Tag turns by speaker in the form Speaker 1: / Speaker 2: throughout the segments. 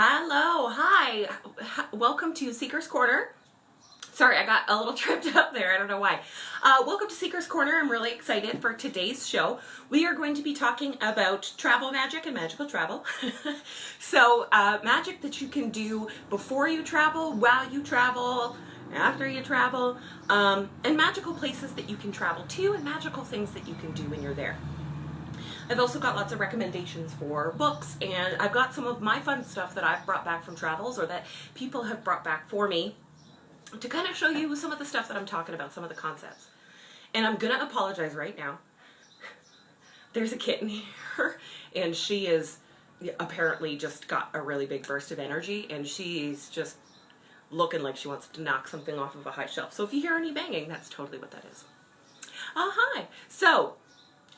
Speaker 1: Hello, hi, welcome to Seeker's Corner. Sorry, I got a little tripped up there, I don't know why. Welcome to Seeker's Corner. I'm really excited for today's show. We are going to be talking about travel magic and magical travel. So, magic that you can do before you travel, while you travel, after you travel, and magical places that you can travel to, and magical things that you can do when you're there. I've also got lots of recommendations for books, and I've got some of my fun stuff that I've brought back from travels or that people have brought back for me to kind of show you some of the stuff that I'm talking about, some of the concepts. And I'm going to apologize right now. There's a kitten here, and she is apparently just got a really big burst of energy, and she's just looking like she wants to knock something off of a high shelf. So if you hear any banging, that's totally what that is. Hi. So,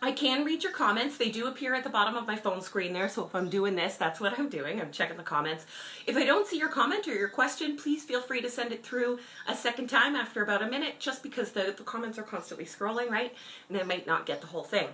Speaker 1: I can read your comments. They do appear at the bottom of my phone screen there, so if I'm doing this, that's what I'm doing. I'm checking the comments. If I don't see your comment or your question, please feel free to send it through a second time after about a minute, just because the comments are constantly scrolling, right? And I might not get the whole thing.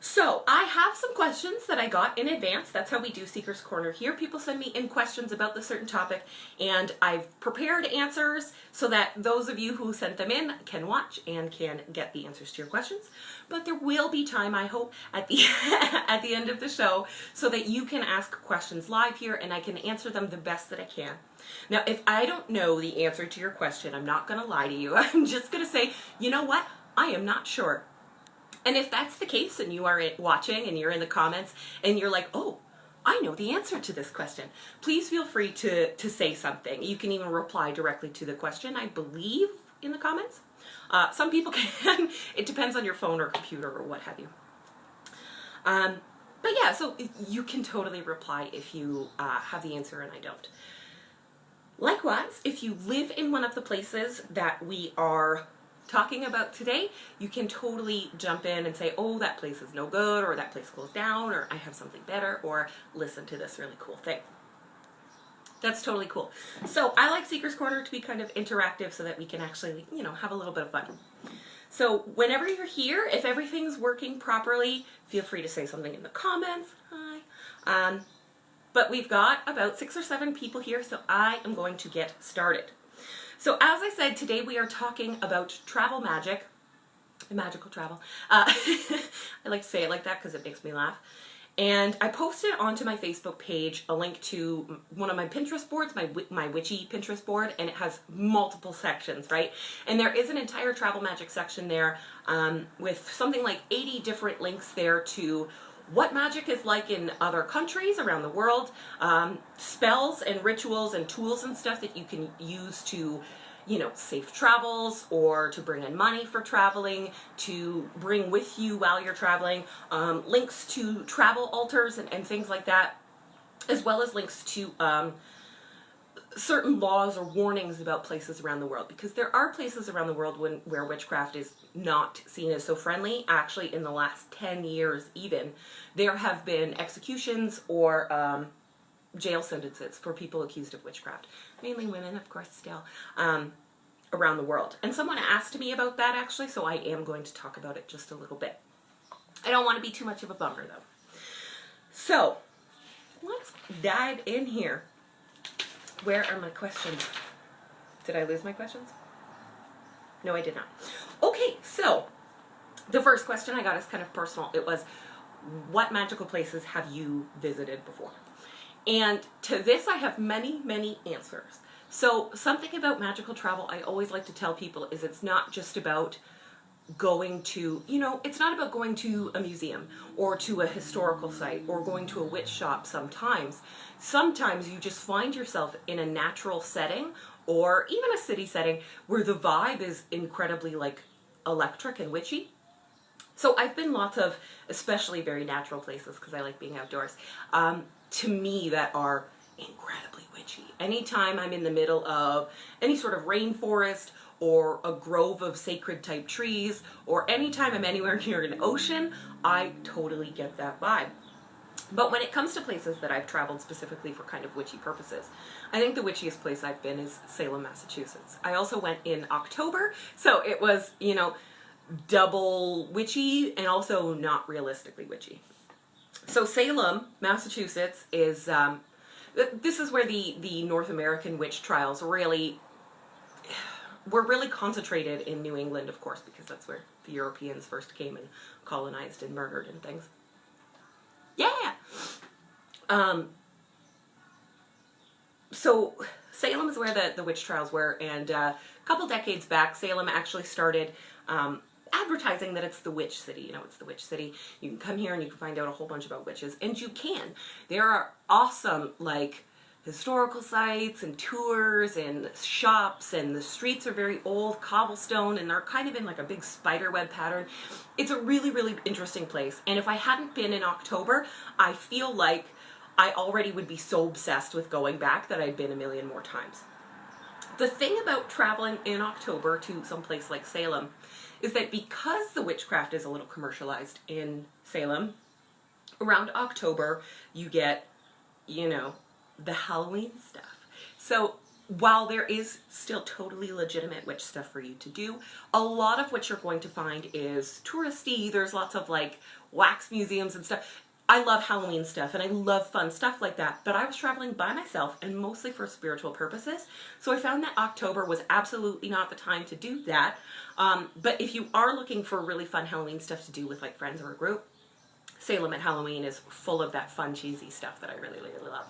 Speaker 1: So, I have some questions that I got in advance. That's how we do Seeker's Corner here. People send me in questions about the certain topic, and I've prepared answers so that those of you who sent them in can watch and can get the answers to your questions. But there will be time, I hope, at the at the end of the show so that you can ask questions live here and I can answer them the best that I can. Now, if I don't know the answer to your question, I'm not going to lie to you. I'm just going to say, you know what? I am not sure. And if that's the case and you are watching and you're in the comments and you're like, oh, I know the answer to this question, please feel free to say something. You can even reply directly to the question, I believe, in the comments. Some people can. It depends on your phone or computer or what have you. But yeah, so you can totally reply if you have the answer and I don't. Likewise, if you live in one of the places that we are talking about today, you can totally jump in and say, oh, that place is no good, or that place closed down, or I have something better, or listen to this really cool thing. That's totally cool. So I like Seeker's Corner to be kind of interactive so that we can actually, have a little bit of fun. So whenever you're here, if everything's working properly, feel free to say something in the comments. Hi. But we've got about 6 or 7 people here, so I am going to get started. So as I said, today we are talking about travel magic, magical travel. I like to say it like that because it makes me laugh. And I posted onto my Facebook page a link to one of my Pinterest boards, my witchy Pinterest board, and it has multiple sections, right? And there is an entire travel magic section there with something like 80 different links there to what magic is like in other countries around the world, spells and rituals and tools and stuff that you can use to, safe travels or to bring in money for traveling, to bring with you while you're traveling, links to travel altars and things like that, as well as links to certain laws or warnings about places around the world, because there are places around the world where witchcraft is not seen as so friendly. Actually, in the last 10 years even, there have been executions or jail sentences for people accused of witchcraft. Mainly women, of course, still, around the world. And someone asked me about that, actually, so I am going to talk about it just a little bit. I don't want to be too much of a bummer, though. So, let's dive in here. Where are my questions? Did I lose my questions? No, I did not. Okay, so the first question I got is kind of personal. It was, what magical places have you visited before? And to this, I have many, many answers. So something about magical travel I always like to tell people is it's not just about going to, it's not about going to a museum or to a historical site or going to a witch shop sometimes. Sometimes you just find yourself in a natural setting or even a city setting where the vibe is incredibly electric and witchy. So I've been lots of, especially very natural places because I like being outdoors, to me that are incredibly witchy. Anytime I'm in the middle of any sort of rainforest or a grove of sacred type trees, or anytime I'm anywhere near an ocean, I totally get that vibe. But when it comes to places that I've traveled specifically for kind of witchy purposes, I think the witchiest place I've been is Salem, Massachusetts. I also went in October, so it was, double witchy and also not realistically witchy. So Salem, Massachusetts is, this is where the North American witch trials were really concentrated in New England, of course, because that's where the Europeans first came and colonized and murdered and things. Yeah! So Salem is where the witch trials were, and a couple decades back, Salem actually started advertising that it's the witch city. You know, it's the witch city. You can come here and you can find out a whole bunch about witches, and you can. There are awesome, like, historical sites and tours and shops, and the streets are very old, cobblestone, and they're kind of in like a big spiderweb pattern. It's a really, really interesting place, and if I hadn't been in October, I feel like I already would be so obsessed with going back that I'd been a million more times. The thing about traveling in October to some place like Salem is that because the witchcraft is a little commercialized in Salem, around October you get, you know, the Halloween stuff. So while there is still totally legitimate witch stuff for you to do, a lot of what you're going to find is touristy. There's lots of like wax museums and stuff. I love Halloween stuff and I love fun stuff like that, but I was traveling by myself and mostly for spiritual purposes, so I found that October was absolutely not the time to do that. But if you are looking for really fun Halloween stuff to do with like friends or a group, Salem at Halloween is full of that fun, cheesy stuff that I really, really love.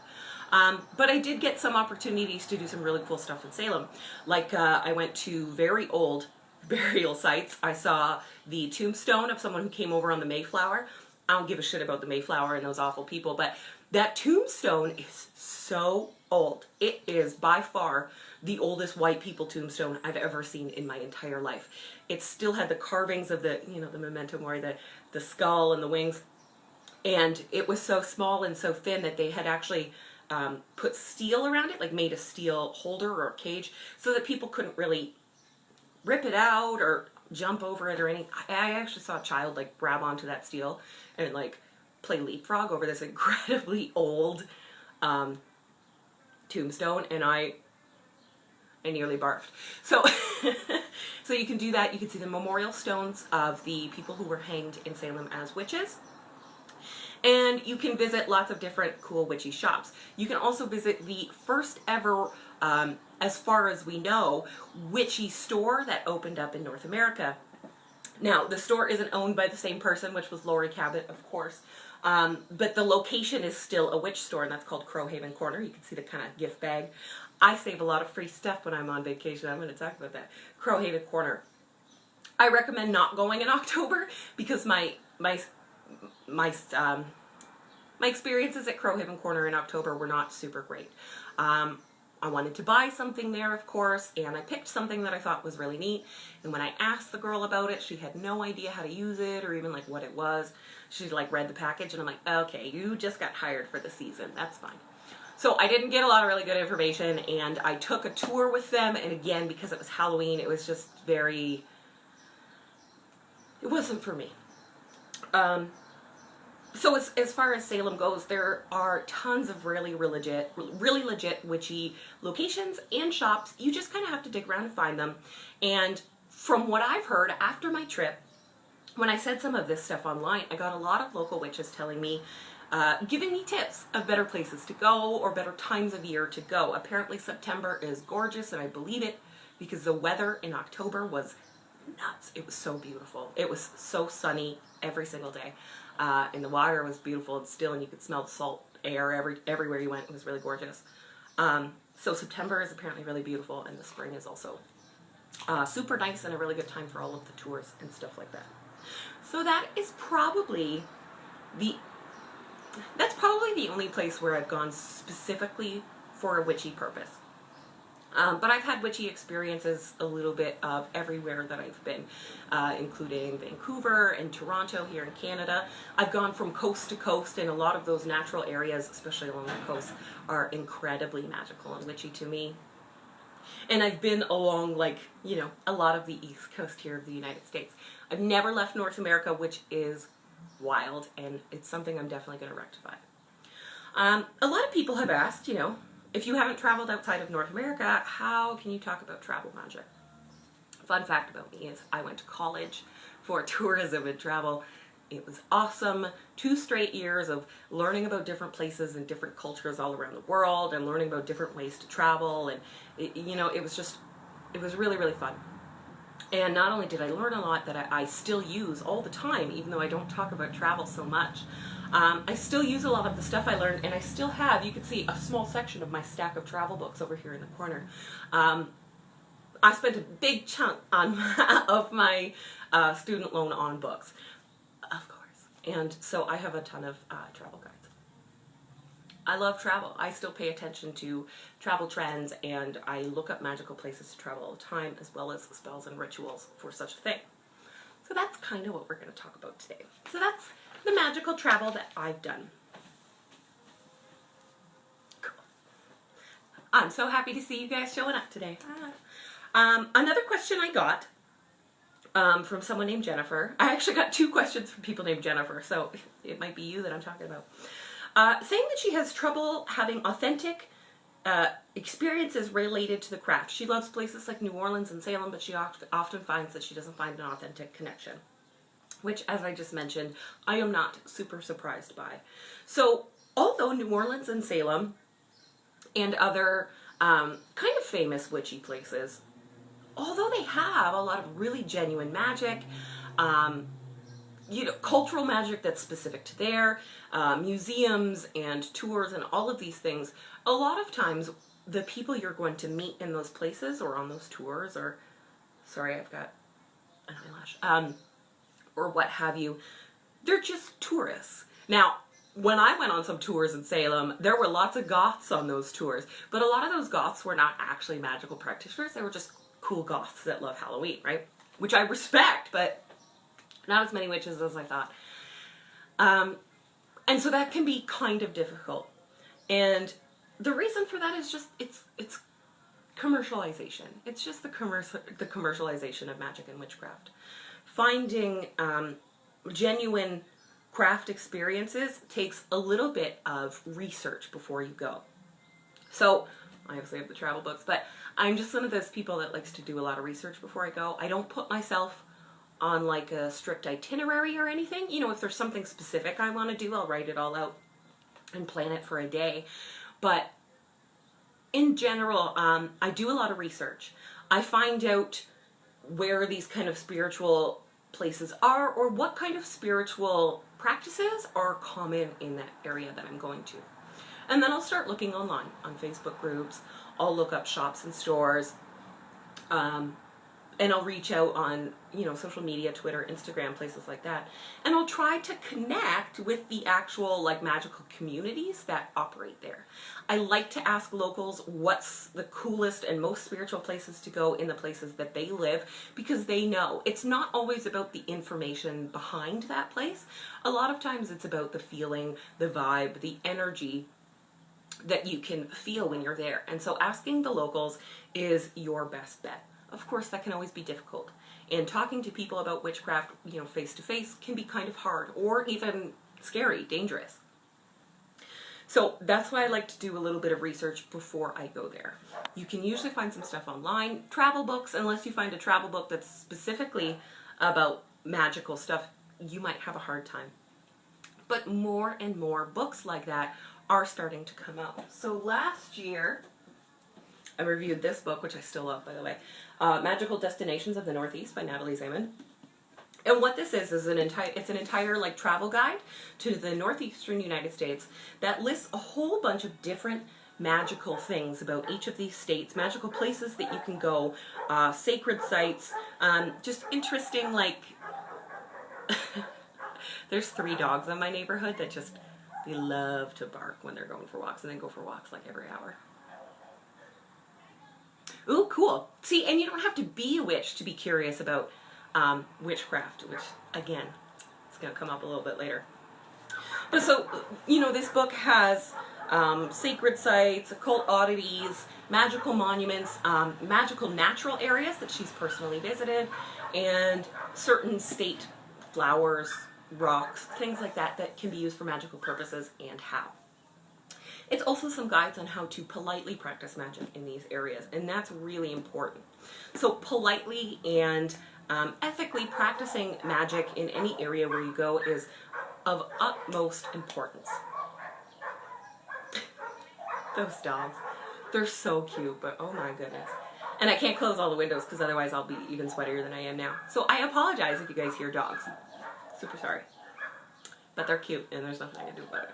Speaker 1: But I did get some opportunities to do some really cool stuff in Salem. Like I went to very old burial sites. I saw the tombstone of someone who came over on the Mayflower. I don't give a shit about the Mayflower and those awful people, but that tombstone is so old. It is by far the oldest white people tombstone I've ever seen in my entire life. It still had the carvings of the, you know, the memento mori, the skull and the wings, and it was so small and so thin that they had actually put steel around it, like made a steel holder or a cage, so that people couldn't really rip it out or jump over it or anything. I actually saw a child like grab onto that steel and like play leapfrog over this incredibly old tombstone, and I nearly barfed. So so you can do that. You can see the memorial stones of the people who were hanged in Salem as witches. And you can visit lots of different cool witchy shops. You can also visit the first ever, as far as we know, witchy store that opened up in North America. Now, the store isn't owned by the same person, which was Laurie Cabot, of course, but the location is still a witch store, and that's called Crowhaven Corner. You can see the kind of gift bag. I save a lot of free stuff when I'm on vacation. I'm going to talk about that. Crowhaven Corner. I recommend not going in October because my experiences at Crowhaven Corner in October were not super great. I wanted to buy something there, of course, and I picked something that I thought was really neat, and when I asked the girl about it, she had no idea how to use it or even like what it was. She like read the package, and I'm like, okay, you just got hired for the season, that's fine. So I didn't get a lot of really good information, and I took a tour with them, and again, because it was Halloween, it was just very, it wasn't for me. So as far as Salem goes, there are tons of really legit witchy locations and shops. You just kind of have to dig around and find them. And from what I've heard after my trip, when I said some of this stuff online, I got a lot of local witches telling me, giving me tips of better places to go or better times of year to go. Apparently September is gorgeous, and I believe it because the weather in October was nuts. It was so beautiful. It was so sunny every single day. And the water was beautiful and still, and you could smell the salt air everywhere you went. It was really gorgeous. So September is apparently really beautiful, and the spring is also super nice and a really good time for all of the tours and stuff like that. So that is probably that's probably the only place where I've gone specifically for a witchy purpose. But I've had witchy experiences a little bit of everywhere that I've been, including Vancouver and Toronto here in Canada. I've gone from coast to coast, and a lot of those natural areas, especially along the coast, are incredibly magical and witchy to me. And I've been along, like, you know, a lot of the east coast here of the United States. I've never left North America, which is wild, and it's something I'm definitely going to rectify. A lot of people have asked, you know, if you haven't traveled outside of North America, how can you talk about travel magic? Fun fact about me is I went to college for tourism and travel, It was awesome. 2 straight years of learning about different places and different cultures all around the world, and learning about different ways to travel. And it was really, really fun. And not only did I learn a lot that I still use all the time, even though I don't talk about travel so much, I still use a lot of the stuff I learned, and I still have, you can see a small section of my stack of travel books over here in the corner. I spent a big chunk of my student loan on books, of course. And so I have a ton of travel guides. I love travel. I still pay attention to travel trends, and I look up magical places to travel all the time, as well as spells and rituals for such a thing. So that's kind of what we're going to talk about today. So that's the magical travel that I've done. Cool. I'm so happy to see you guys showing up today. Another question I got from someone named Jennifer. I actually got 2 questions from people named Jennifer, so it might be you that I'm talking about. Saying that she has trouble having authentic experiences related to the craft. She loves places like New Orleans and Salem, but she often finds that she doesn't find an authentic connection, which, as I just mentioned, I am not super surprised by. So, although New Orleans and Salem and other kind of famous witchy places, although they have a lot of really genuine magic, cultural magic that's specific to there, museums and tours and all of these things, a lot of times the people you're going to meet in those places or on those tours, or, sorry, I've got an eyelash, or what have you, they're just tourists. Now, when I went on some tours in Salem, there were lots of goths on those tours, but a lot of those goths were not actually magical practitioners. They were just cool goths that love Halloween, right? Which I respect, but not as many witches as I thought. And so that can be kind of difficult. And the reason for that is just, it's commercialization. It's just the commercialization of magic and witchcraft. Finding genuine craft experiences takes a little bit of research before you go. So, I obviously have the travel books, but I'm just one of those people that likes to do a lot of research before I go. I don't put myself on like a strict itinerary or anything. If there's something specific I want to do, I'll write it all out and plan it for a day. But in general, I do a lot of research. I find out where these kind of spiritual places are, or what kind of spiritual practices are common in that area that I'm going to. And then I'll start looking online on Facebook groups. I'll look up shops and stores. And I'll reach out on, social media, Twitter, Instagram, places like that. And I'll try to connect with the actual, magical communities that operate there. I like to ask locals what's the coolest and most spiritual places to go in the places that they live, because they know. It's not always about the information behind that place. A lot of times it's about the feeling, the vibe, the energy that you can feel when you're there. And so asking the locals is your best bet. Of course, that can always be difficult. And talking to people about witchcraft, face to face can be kind of hard, or even scary, dangerous. So that's why I like to do a little bit of research before I go there. You can usually find some stuff online. Travel books, unless you find a travel book that's specifically about magical stuff, you might have a hard time. But more and more books like that are starting to come out. So last year, I reviewed this book, which I still love, by the way, Magical Destinations of the Northeast by Natalie Zaman. And what this is an entire travel guide to the northeastern United States that lists a whole bunch of different magical things about each of these states, magical places that you can go, sacred sites, just interesting, there's 3 dogs in my neighborhood that they love to bark when they're going for walks, and they go for walks every hour. Ooh, cool. See, and you don't have to be a witch to be curious about witchcraft, which, again, it's going to come up a little bit later. But so, this book has sacred sites, occult oddities, magical monuments, magical natural areas that she's personally visited, and certain state flowers, rocks, things like that that can be used for magical purposes and how. It's also some guides on how to politely practice magic in these areas, and that's really important. So politely and ethically practicing magic in any area where you go is of utmost importance. Those dogs, they're so cute, but oh my goodness. And I can't close all the windows because otherwise I'll be even sweatier than I am now. So I apologize if you guys hear dogs. Super sorry. But they're cute and there's nothing I can do about it.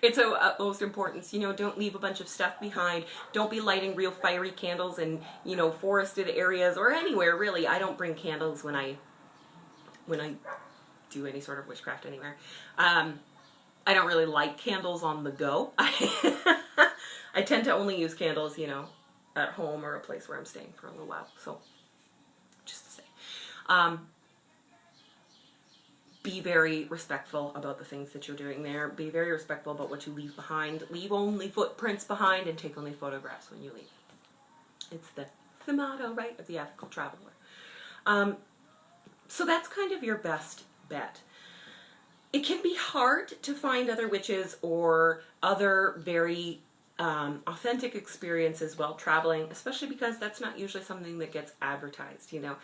Speaker 1: It's of utmost importance. You know, don't leave a bunch of stuff behind. Don't be lighting real fiery candles in, you know, forested areas or anywhere really. I don't bring candles when I do any sort of witchcraft anywhere. I don't really light candles on the go. I tend to only use candles, you know, at home or a place where I'm staying for a little while. So, just to say. Be very respectful about the things that you're doing there. Be very respectful about what you leave behind. Leave only footprints behind and take only photographs when you leave. It's the motto, right, of the ethical traveler. So that's kind of your best bet. It can be hard to find other witches or other very authentic experiences while traveling, especially because that's not usually something that gets advertised, you know.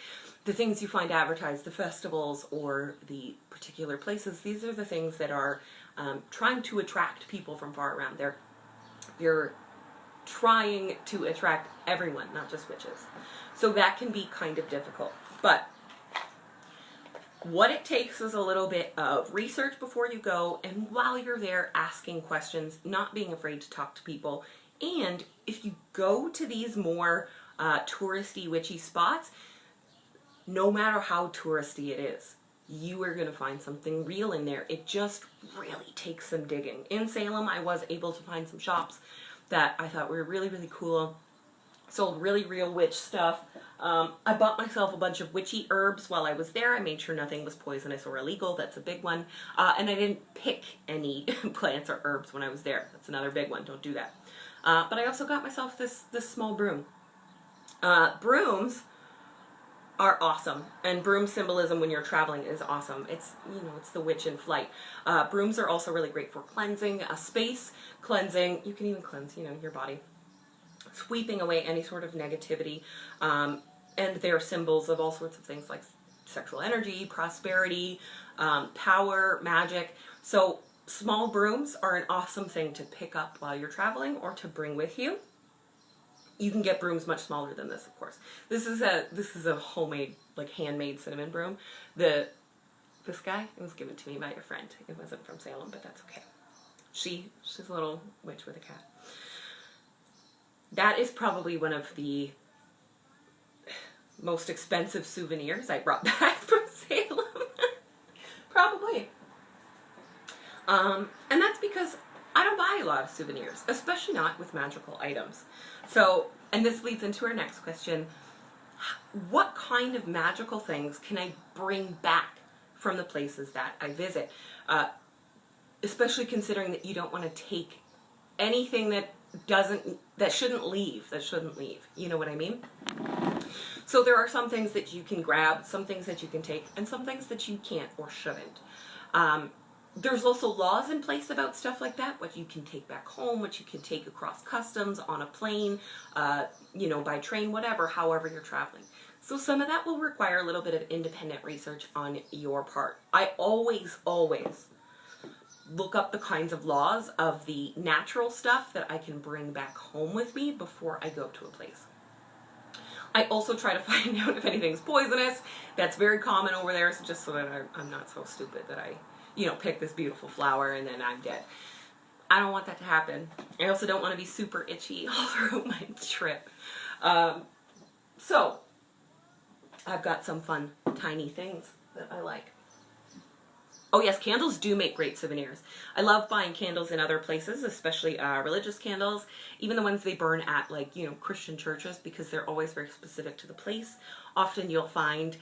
Speaker 1: The things you find advertised, the festivals or the particular places, these are the things that are trying to attract people from far around. You're trying to attract everyone, not just witches. So that can be kind of difficult. But what it takes is a little bit of research before you go, and while you're there asking questions, not being afraid to talk to people. And if you go to these more touristy, witchy spots, no matter how touristy it is, you are going to find something real in there. It just really takes some digging. In Salem, I was able to find some shops that I thought were really, really cool. Sold really real witch stuff. I bought myself a bunch of witchy herbs while I was there. I made sure nothing was poisonous or illegal. That's a big one. And I didn't pick any plants or herbs when I was there. That's another big one. Don't do that. But I also got myself this small broom. Brooms are awesome, and broom symbolism when you're traveling is awesome. It's, you know, it's the witch in flight. Brooms are also really great for cleansing, space cleansing. You can even cleanse, you know, your body. Sweeping away any sort of negativity, and they're symbols of all sorts of things like sexual energy, prosperity, power, magic. So small brooms are an awesome thing to pick up while you're traveling or to bring with you. You can get brooms much smaller than this, of course. This is a homemade, like handmade cinnamon broom. This guy, it was given to me by your friend. It wasn't from Salem, but that's okay. She's a little witch with a cat. That is probably one of the most expensive souvenirs I brought back from Salem. Probably. And that's because I don't buy a lot of souvenirs, especially not with magical items. So, and this leads into our next question. What kind of magical things can I bring back from the places that I visit? Especially considering that you don't want to take anything that shouldn't leave. You know what I mean? So there are some things that you can grab, some things that you can take, and some things that you can't or shouldn't. There's also laws in place about stuff like that, what you can take back home, what you can take across customs, on a plane, you know, by train, whatever, however you're traveling. So some of that will require a little bit of independent research on your part. I always look up the kinds of laws of the natural stuff that I can bring back home with me before I go to a place. I also try to find out if anything's poisonous. That's very common over there, so just so that I'm not so stupid that I, you know, pick this beautiful flower and then I'm dead. I don't want that to happen. I also don't want to be super itchy all through my trip. So, I've got some fun, tiny things that I like. Oh yes, candles do make great souvenirs. I love buying candles in other places, especially religious candles, even the ones they burn at, like, you know, Christian churches, because they're always very specific to the place. Often you'll find,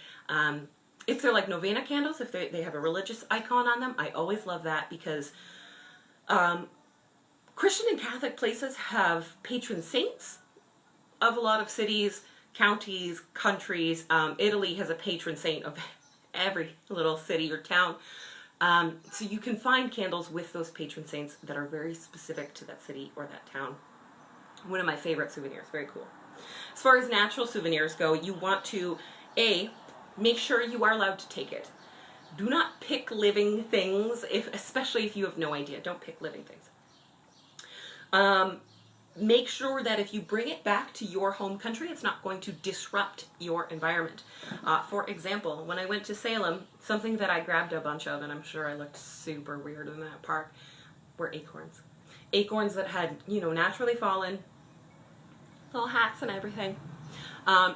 Speaker 1: if they're like novena candles, if they have a religious icon on them, I always love that because Christian and Catholic places have patron saints of a lot of cities, counties, countries. Italy has a patron saint of every little city or town. So you can find candles with those patron saints that are very specific to that city or that town. One of my favorite souvenirs. Very cool. As far as natural souvenirs go, you want to, make sure you are allowed to take it. Do not pick living things, especially if you have no idea. Don't pick living things. Make sure that if you bring it back to your home country, it's not going to disrupt your environment. For example, when I went to Salem, something that I grabbed a bunch of, and I'm sure I looked super weird in that park, were acorns. Acorns that had, naturally fallen, little hats and everything.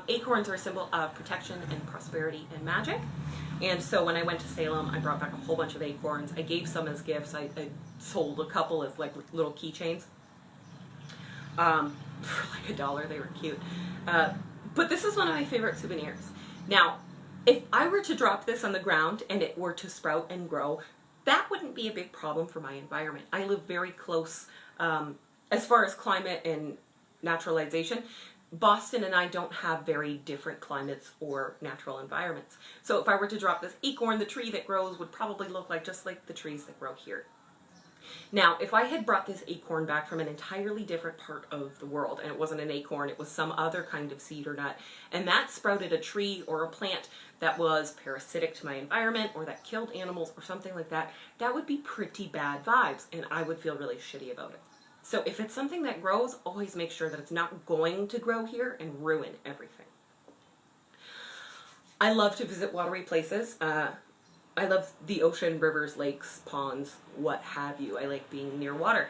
Speaker 1: Acorns are a symbol of protection and prosperity and magic. And so when I went to Salem, I brought back a whole bunch of acorns. I gave some as gifts. I sold a couple as like little keychains. For like $1, they were cute. But this is one of my favorite souvenirs. Now, if I were to drop this on the ground and it were to sprout and grow, that wouldn't be a big problem for my environment. I live very close, as far as climate and naturalization. Boston and I don't have very different climates or natural environments. So if I were to drop this acorn, the tree that grows would probably look like just like the trees that grow here. Now, if I had brought this acorn back from an entirely different part of the world, and it wasn't an acorn, it was some other kind of seed or nut, and that sprouted a tree or a plant that was parasitic to my environment or that killed animals or something like that, that would be pretty bad vibes, and I would feel really shitty about it. So if it's something that grows, always make sure that it's not going to grow here and ruin everything. I love to visit watery places. I love the ocean, rivers, lakes, ponds, what have you. I like being near water.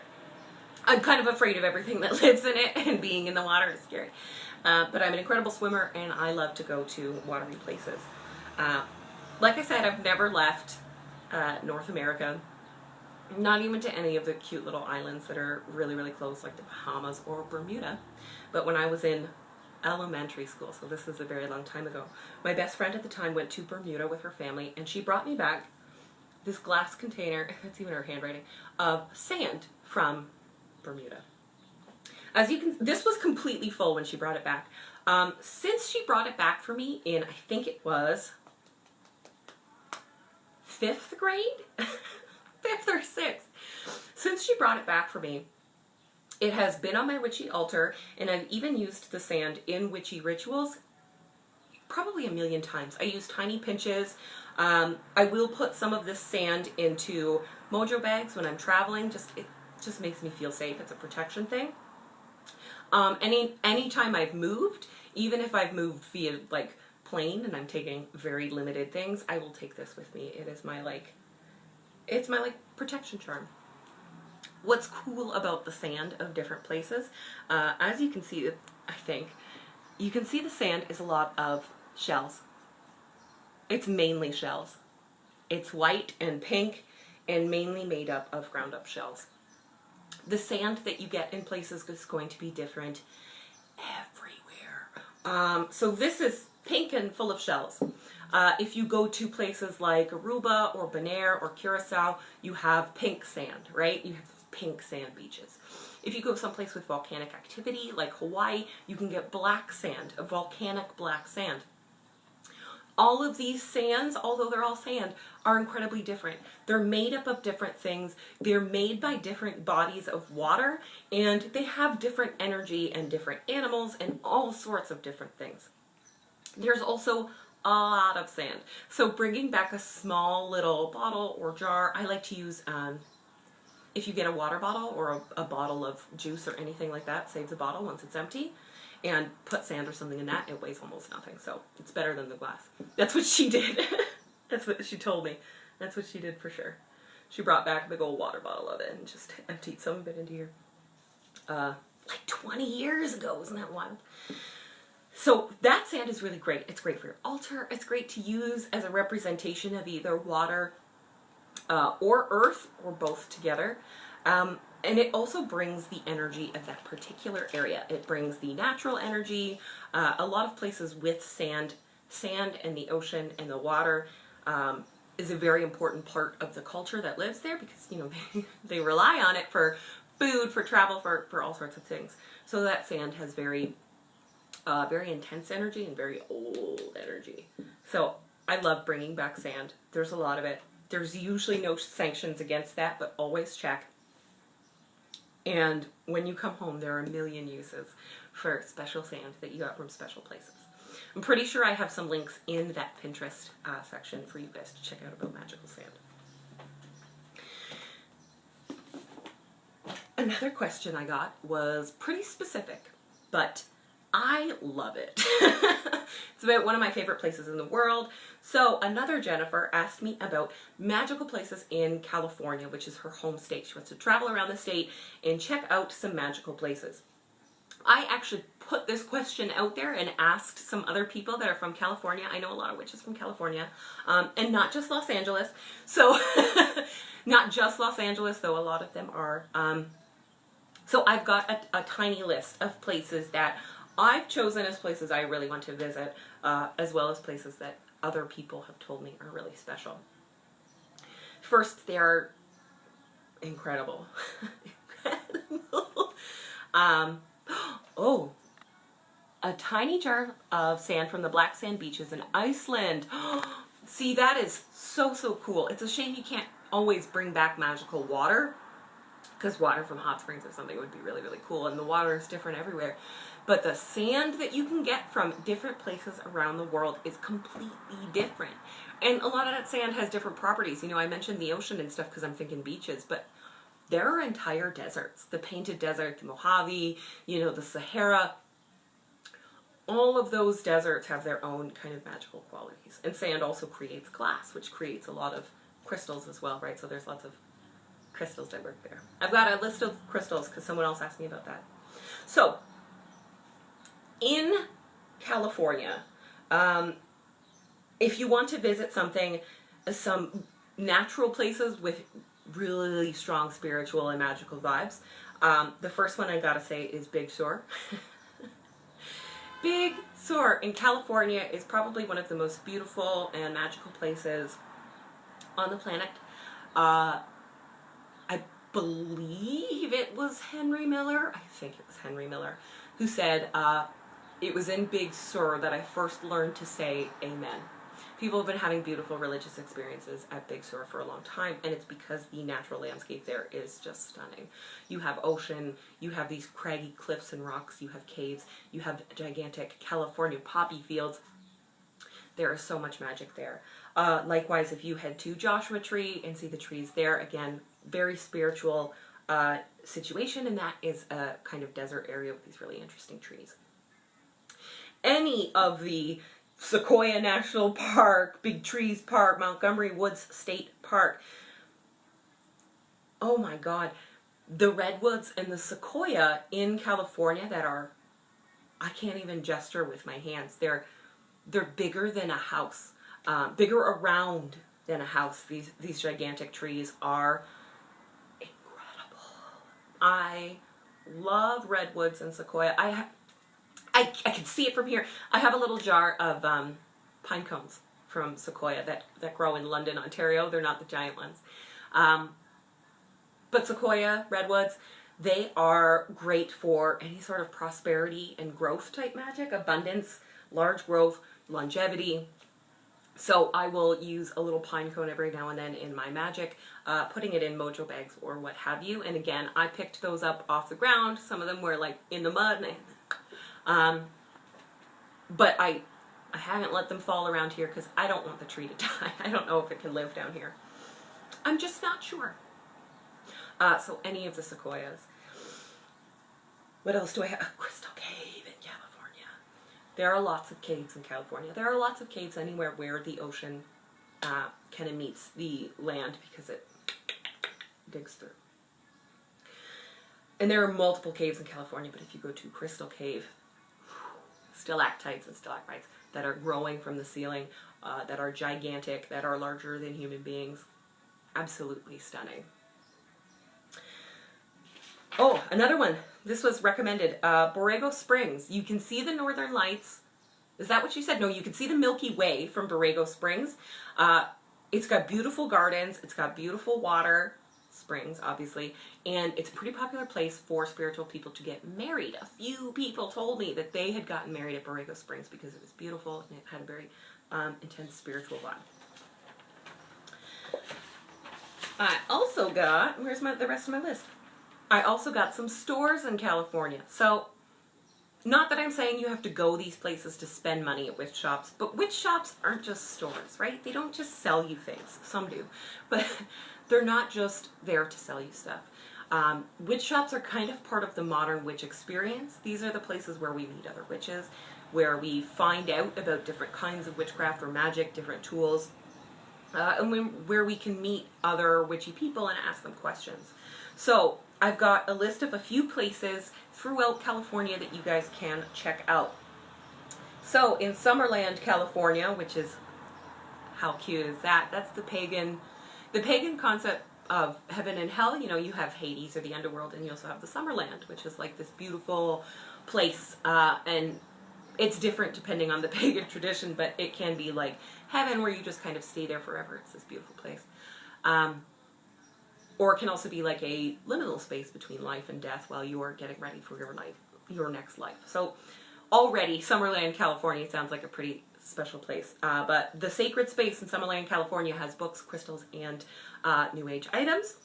Speaker 1: I'm kind of afraid of everything that lives in it, and being in the water is scary. But I'm an incredible swimmer, and I love to go to watery places. Like I said, I've never left North America. Not even to any of the cute little islands that are really, really close, like the Bahamas or Bermuda. But when I was in elementary school, so this is a very long time ago, my best friend at the time went to Bermuda with her family, and she brought me back this glass container, that's even her handwriting, of sand from Bermuda. As you can, this was completely full when she brought it back. Since she brought it back for me in, I think it was 5th grade? 5th or 6th. Since she brought it back for me, it has been on my witchy altar, and I've even used the sand in witchy rituals probably a million times. I use tiny pinches. I will put some of this sand into mojo bags when I'm traveling. It just makes me feel safe. It's a protection thing. Anytime I've moved, even if I've moved via like plane and I'm taking very limited things, I will take this with me. It is my it's my protection charm. What's cool about the sand of different places, as you can see, I think, you can see the sand is a lot of shells. It's mainly shells. It's white and pink and mainly made up of ground up shells. The sand that you get in places is going to be different everywhere. So this is pink and full of shells. If you go to places like Aruba or Bonaire or Curacao, you have pink sand, right? You have pink sand beaches. If you go someplace with volcanic activity like Hawaii, you can get black sand, a volcanic black sand. All of these sands, although they're all sand, are incredibly different. They're made up of different things. They're made by different bodies of water, and they have different energy and different animals and all sorts of different things. There's also a lot of sand. So bringing back a small little bottle or jar, I like to use, if you get a water bottle or a bottle of juice or anything like that, save the bottle once it's empty, and put sand or something in that. It weighs almost nothing, so it's better than the glass. That's what she did. That's what she told me. That's what she did for sure. She brought back a big old water bottle of it and just emptied some of it into here. Like 20 years ago, isn't that wild? So that sand is really great. It's great for your altar. It's great to use as a representation of either water or earth, or both together. And it also brings the energy of that particular area. It brings the natural energy. A lot of places with sand and the ocean and the water is a very important part of the culture that lives there, because, you know, they rely on it for food, for travel, for all sorts of things. So that sand has very intense energy and very old energy. So I love bringing back sand. There's a lot of it. There's usually no sanctions against that, but always check. And when you come home, there are a million uses for special sand that you got from special places. I'm pretty sure I have some links in that Pinterest section for you guys to check out about magical sand. Another question I got was pretty specific, but I love it. It's about one of my favorite places in the world. So another Jennifer asked me about magical places in California, which is her home state. She wants to travel around the state and check out some magical places. I actually put this question out there and asked some other people that are from California. I know a lot of witches from California, and not just Los Angeles. So, not just Los Angeles, though a lot of them are. So I've got a tiny list of places that I've chosen as places I really want to visit, as well as places that other people have told me are really special. First, they're incredible. Incredible. Oh, a tiny jar of sand from the black sand beaches in Iceland. See, that is so, so cool. It's a shame you can't always bring back magical water, because water from hot springs or something would be really, really cool, and the water is different everywhere. But the sand that you can get from different places around the world is completely different. And a lot of that sand has different properties. You know, I mentioned the ocean and stuff because I'm thinking beaches, but there are entire deserts. The Painted Desert, the Mojave, you know, the Sahara. All of those deserts have their own kind of magical qualities. And sand also creates glass, which creates a lot of crystals as well, right? So there's lots of crystals that work there. I've got a list of crystals because someone else asked me about that. So, in California, if you want to visit some natural places with really strong spiritual and magical vibes, the first one I gotta say is Big Sur. Big Sur in California is probably one of the most beautiful and magical places on the planet. I believe it was Henry Miller, I think it was Henry Miller, who said, it was in Big Sur that I first learned to say amen. People have been having beautiful religious experiences at Big Sur for a long time, and it's because the natural landscape there is just stunning. You have ocean, you have these craggy cliffs and rocks, you have caves, you have gigantic California poppy fields. There is so much magic there. Likewise, if you head to Joshua Tree and see the trees there, again, very spiritual situation, and that is a kind of desert area with these really interesting trees. Any of the Sequoia National Park, Big Trees Park, Montgomery Woods State Park. Oh my God. The redwoods and the sequoia in California that are, I can't even gesture with my hands. They're bigger than a house, bigger around than a house. These gigantic trees are incredible. I love redwoods and sequoia. I can see it from here. I have a little jar of pine cones from sequoia that grow in London, Ontario. They're not the giant ones. But sequoia, redwoods, they are great for any sort of prosperity and growth type magic, abundance, large growth, longevity. So I will use a little pine cone every now and then in my magic, putting it in mojo bags or what have you. And again, I picked those up off the ground. Some of them were like in the mud, but I haven't let them fall around here because I don't want the tree to die. I don't know if it can live down here. I'm just not sure. So any of the sequoias. What else do I have? A crystal cave in California. There are lots of caves in California. There are lots of caves anywhere where the ocean kind of meets the land because it digs through. And there are multiple caves in California, but if you go to Crystal Cave, stalactites and stalagmites that are growing from the ceiling, that are gigantic, that are larger than human beings. Absolutely stunning. Oh, another one. This was recommended. Borrego Springs. You can see the Northern Lights. Is that what you said? No, you can see the Milky Way from Borrego Springs. It's got beautiful gardens. It's got beautiful water. Springs, obviously, and it's a pretty popular place for spiritual people to get married. A few people told me that they had gotten married at Borrego Springs because it was beautiful and it had a very intense spiritual vibe. I also got, where's the rest of my list? I also got some stores in California. So, Not that I'm saying you have to go these places to spend money at witch shops, but witch shops aren't just stores, right? They don't just sell you things. Some do, but they're not just there to sell you stuff. Witch shops are kind of part of the modern witch experience. These are the places where we meet other witches, where we find out about different kinds of witchcraft or magic, different tools, and where we can meet other witchy people and ask them questions. So I've got a list of a few places throughout California that you guys can check out. So in Summerland, California, which is, how cute is that? That's the pagan concept of heaven and hell. You know, you have Hades or the underworld, and you also have the Summerland, which is like this beautiful place, and it's different depending on the pagan tradition, but it can be like heaven where you just kind of stay there forever. It's this beautiful place. Or it can also be like a liminal space between life and death while you are getting ready for your next life. So already Summerland, California sounds like a pretty special place. But the sacred space in Summerland, California has books, crystals, and New Age items.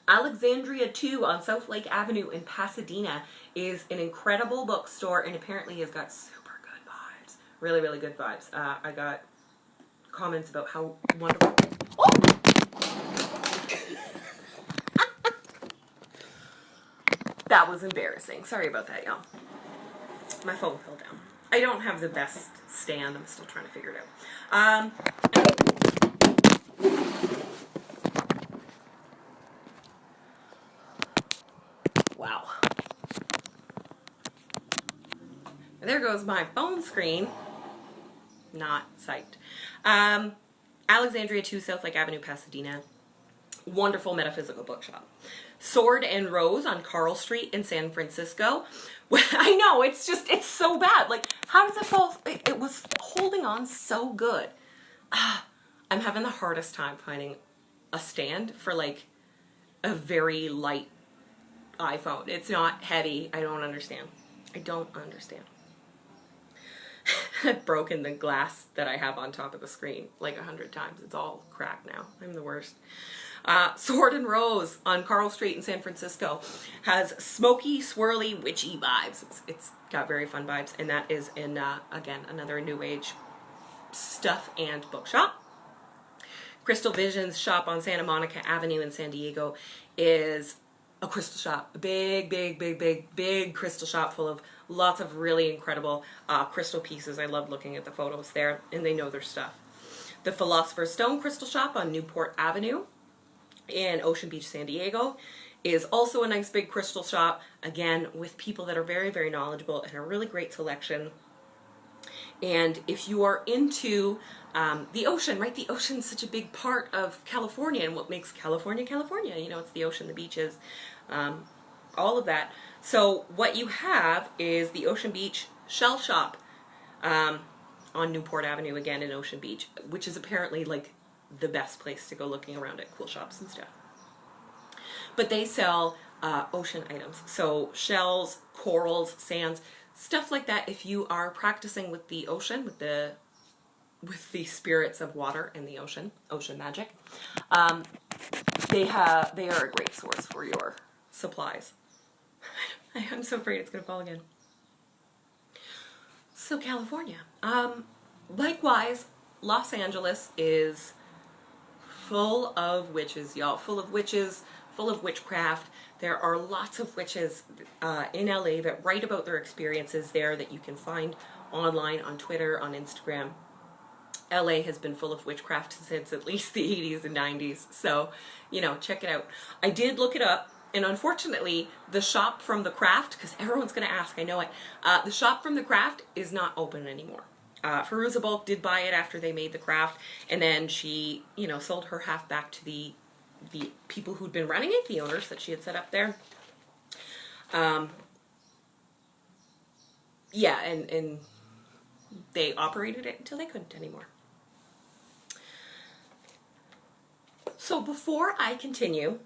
Speaker 1: Alexandria 2 on South Lake Avenue in Pasadena is an incredible bookstore, and apparently has got super good vibes. Really, really good vibes. I got comments about how wonderful... Oh! That was embarrassing. Sorry about that, y'all. My phone fell down. I don't have the best stand. I'm still trying to figure it out. Wow. There goes my phone screen. Not psyched. Alexandria 2, South Lake Avenue, Pasadena. Wonderful metaphysical bookshop. Sword and Rose on Carl Street in San Francisco. I know, it's so bad. Like, how does it fall? It was holding on so good. I'm having the hardest time finding a stand for like a very light iPhone. It's not heavy. I don't understand. I've broken the glass that I have on top of the screen like 100 times. It's all cracked now. I'm the worst. Sword and Rose on Carl Street in San Francisco has smoky, swirly, witchy vibes. It's got very fun vibes, and that is in, again, another New Age stuff and bookshop. Crystal Visions shop on Santa Monica Avenue in San Diego is a crystal shop. A big crystal shop full of lots of really incredible crystal pieces. I love looking at the photos there, and they know their stuff. The Philosopher's Stone crystal shop on Newport Avenue in Ocean Beach, San Diego is also a nice big crystal shop, again, with people that are very, very knowledgeable and a really great selection. And if you are into the ocean, right? The ocean's such a big part of California and what makes California, California. You know, it's the ocean, the beaches, all of that. So what you have is the Ocean Beach Shell Shop on Newport Avenue, again, in Ocean Beach, which is apparently like the best place to go looking around at cool shops and stuff. But they sell ocean items. So shells, corals, sands, stuff like that. If you are practicing with the ocean, with the spirits of water and the ocean magic, they are a great source for your supplies. I'm so afraid it's going to fall again. So California. Likewise, Los Angeles is full of witches, y'all. Full of witches, full of witchcraft. There are lots of witches in LA that write about their experiences there that you can find online, on Twitter, on Instagram. LA has been full of witchcraft since at least the 80s and 90s. So, you know, check it out. I did look it up, and unfortunately, the shop from the craft, because everyone's going to ask, I know it, the shop from the craft is not open anymore. Firuza Balk did buy it after they made the craft, and then she, you know, sold her half back to the people who'd been running it, the owners that she had set up there. Yeah, and they operated it until they couldn't anymore. So before I continue,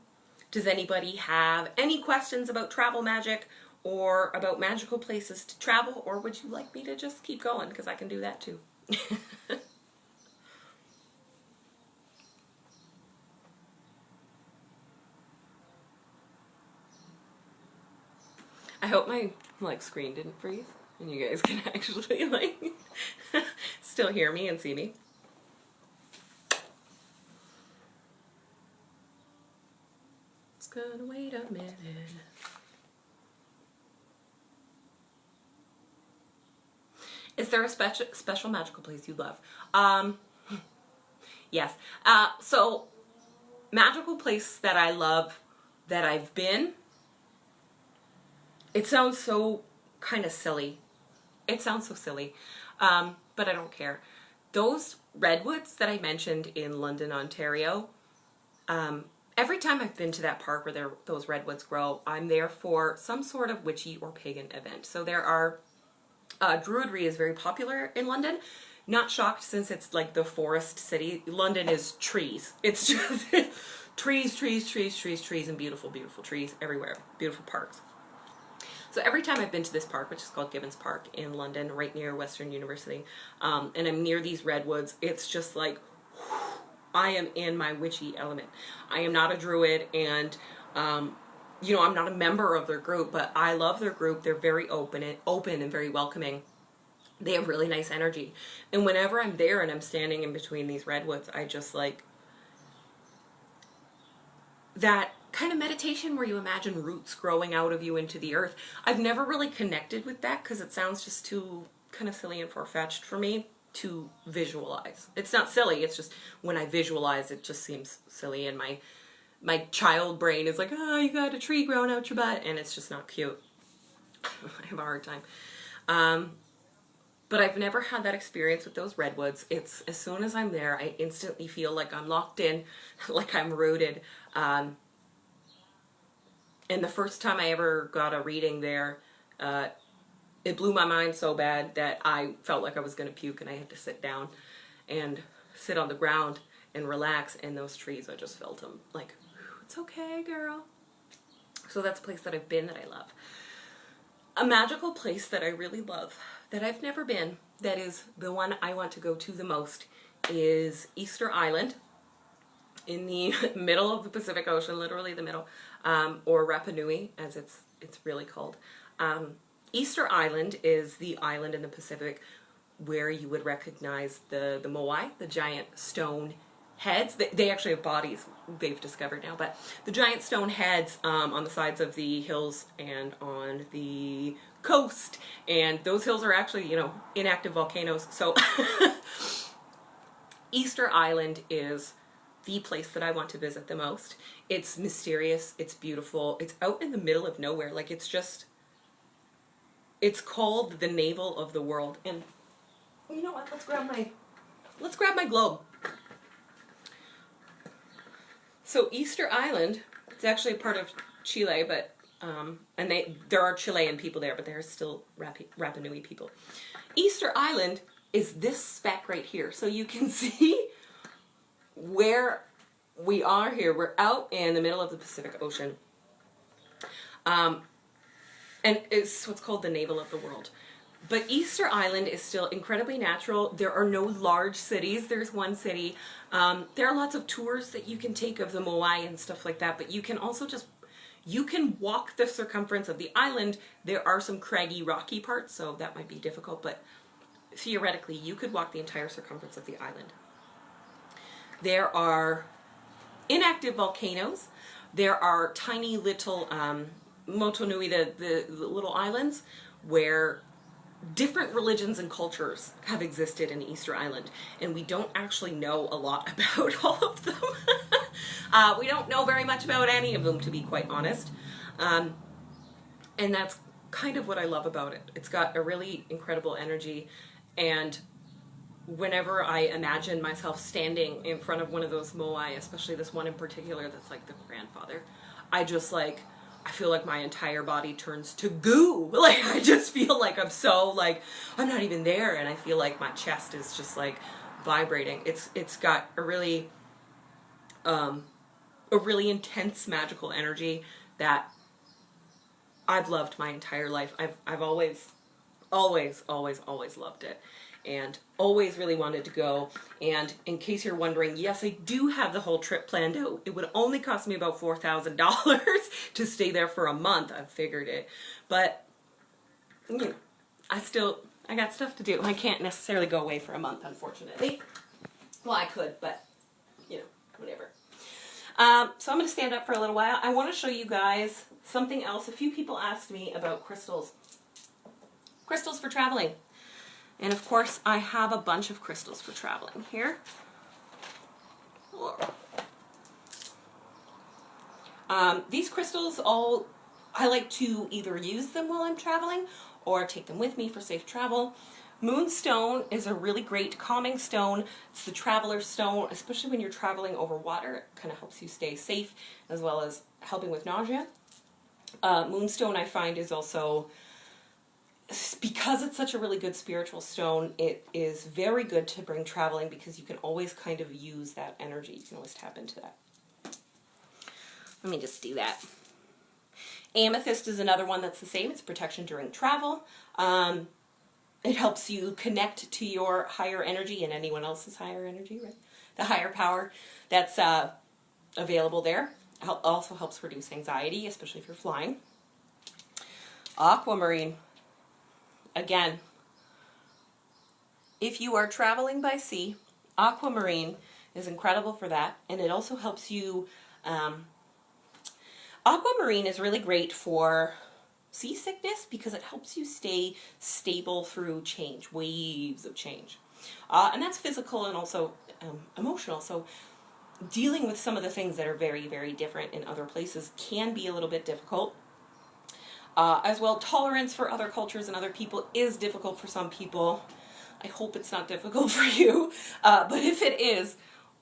Speaker 1: does anybody have any questions about travel magic or about magical places to travel, or would you like me to just keep going? Because I can do that too. I hope my like screen didn't freeze and you guys can actually like still hear me and see me. It's gonna wait a minute. Is there a special magical place you love? Yes. So magical place that I love that I've been. It sounds so kind of silly. It sounds so silly, but I don't care. Those redwoods that I mentioned in London, Ontario, every time I've been to that park where those redwoods grow, I'm there for some sort of witchy or pagan event. So there are, Druidry is very popular in London. Not shocked since it's like the forest city. London is trees. It's just trees, trees, trees, trees, trees, and beautiful, beautiful trees everywhere. Beautiful parks. So every time I've been to this park, which is called Gibbons Park in London, right near Western University, and I'm near these redwoods, it's just like, I am in my witchy element. I am not a druid, and you know, I'm not a member of their group, but I love their group. They're very open and very welcoming. They have really nice energy. And whenever I'm there and I'm standing in between these redwoods, I just like that kind of meditation where you imagine roots growing out of you into the earth. I've never really connected with that because it sounds just too kind of silly and far-fetched for me to visualize. It's not silly, it's just when I visualize it just seems silly, and my child brain is like, oh, you got a tree growing out your butt, and it's just not cute. I have a hard time. But I've never had that experience with those redwoods. It's as soon as I'm there, I instantly feel like I'm locked in, like I'm rooted. And the first time I ever got a reading there, it blew my mind so bad that I felt like I was going to puke, and I had to sit down and sit on the ground and relax. And those trees, I just felt them like, it's okay, girl. So that's a place that I've been that I love. A magical place that I really love, that I've never been, that is the one I want to go to the most, is Easter Island in the middle of the Pacific Ocean, literally the middle, or Rapa Nui, as it's really called. Easter Island is the island in the Pacific where you would recognize the moai, the giant stone heads. They actually have bodies, they've discovered now, but the giant stone heads on the sides of the hills and on the coast, and those hills are actually, you know, inactive volcanoes. So Easter Island is the place that I want to visit the most. It's mysterious, it's beautiful, it's out in the middle of nowhere. Like, it's called the navel of the world. And you know what, let's grab my globe. So Easter Island, it's actually a part of Chile, but and there are Chilean people there, but there are still Rapa Nui people. Easter Island is this speck right here. So you can see where we are here. We're out in the middle of the Pacific Ocean. And it's what's called the navel of the world. But Easter Island is still incredibly natural. There are no large cities. There's one city. There are lots of tours that you can take of the moai and stuff like that, but you can also you can walk the circumference of the island. There are some craggy, rocky parts, so that might be difficult, but theoretically, you could walk the entire circumference of the island. There are inactive volcanoes. There are tiny little Motunui, the little islands, where different religions and cultures have existed in Easter Island, and we don't actually know a lot about all of them. We don't know very much about any of them, to be quite honest. And that's kind of what I love about it. It's got a really incredible energy, and whenever I imagine myself standing in front of one of those moai, especially this one in particular that's like the grandfather, I feel like my entire body turns to goo. Like, I just feel like I'm so, like, I'm not even there, and I feel like my chest is just, like, vibrating. It's got a really intense magical energy that I've loved my entire life. I've always loved it, and always really wanted to go. And in case you're wondering, yes, I do have the whole trip planned out. It would only cost me about $4,000 to stay there for a month. I've figured it. But I got stuff to do. I can't necessarily go away for a month, unfortunately. Well, I could, but, whatever. So I'm going to stand up for a little while. I want to show you guys something else. A few people asked me about crystals. Crystals for traveling. And of course, I have a bunch of crystals for traveling here. These crystals I like to either use them while I'm traveling or take them with me for safe travel. Moonstone is a really great calming stone. It's the traveler stone, especially when you're traveling over water. It kind of helps you stay safe as well as helping with nausea. Moonstone, I find, is also, because it's such a really good spiritual stone, it is very good to bring traveling because you can always kind of use that energy. You can always tap into that. Let me just do that. Amethyst is another one that's the same. It's protection during travel. It helps you connect to your higher energy and anyone else's higher energy, right? The higher power that's available there. Also helps reduce anxiety, especially if you're flying. Aquamarine. Again, if you are traveling by sea, aquamarine is incredible for that. And it also helps you... aquamarine is really great for seasickness because it helps you stay stable through change, waves of change. And that's physical and also emotional. So dealing with some of the things that are very, very different in other places can be a little bit difficult. As well, tolerance for other cultures and other people is difficult for some people. I hope it's not difficult for you. But if it is,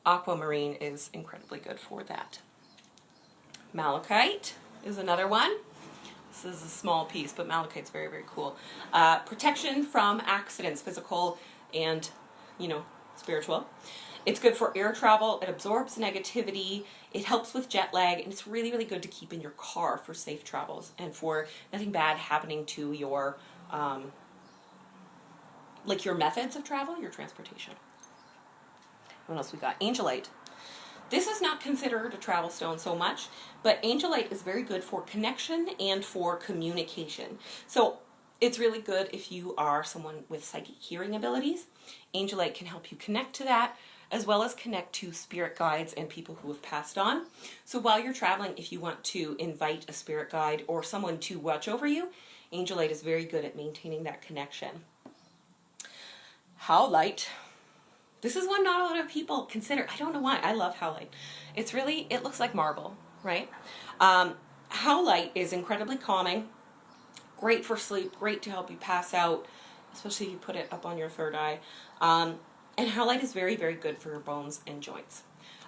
Speaker 1: aquamarine is incredibly good for that. Malachite is another one. This is a small piece, but malachite's very, very cool. Protection from accidents, physical and, spiritual. It's good for air travel. It absorbs negativity. It helps with jet lag. And it's really, really good to keep in your car for safe travels and for nothing bad happening to your, your methods of travel, your transportation. What else we got? Angelite. This is not considered a travel stone so much, but angelite is very good for connection and for communication. So it's really good if you are someone with psychic hearing abilities. Angelite can help you connect to that, as well as connect to spirit guides and people who have passed on. So while you're traveling, if you want to invite a spirit guide or someone to watch over you, angelite is very good at maintaining that connection. Howlite. This is one not a lot of people consider. I don't know why. I love howlite. It looks like marble, right? Howlite is incredibly calming, great for sleep, great to help you pass out, especially if you put it up on your third eye. And howlite is very, very good for your bones and joints.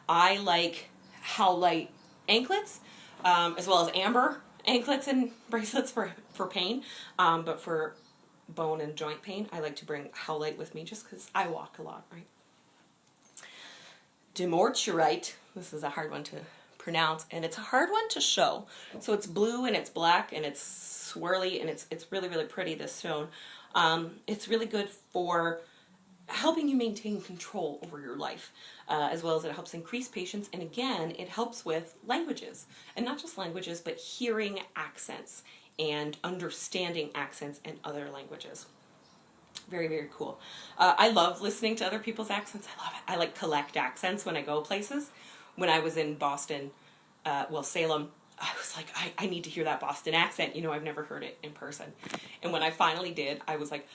Speaker 1: I like howlite anklets, as well as amber anklets and bracelets for pain, but for bone and joint pain, I like to bring howlite with me just because I walk a lot, right? Demorturite, this is a hard one to pronounce, and it's a hard one to show. So it's blue and it's black and it's swirly and it's really, really pretty, this stone. It's really good for helping you maintain control over your life, as well as it helps increase patience. And again, it helps with languages, and not just languages, but hearing accents and understanding accents in other languages. Very, very cool. I love listening to other people's accents. I love it. I collect accents when I go places. When I was in Boston, Salem, I was like, I need to hear that Boston accent. I've never heard it in person. And when I finally did, I was like,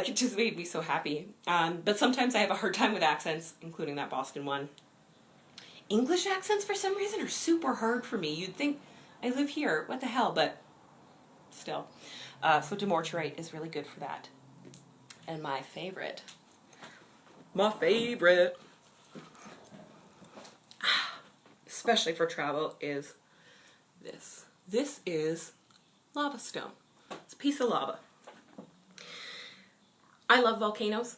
Speaker 1: it just made me so happy. But sometimes I have a hard time with accents, including that Boston one. English accents, for some reason, are super hard for me. You'd think I live here. What the hell? But still. So demorturite is really good for that. And my favorite, especially for travel, is this. This is lava stone. It's a piece of lava. I love volcanoes.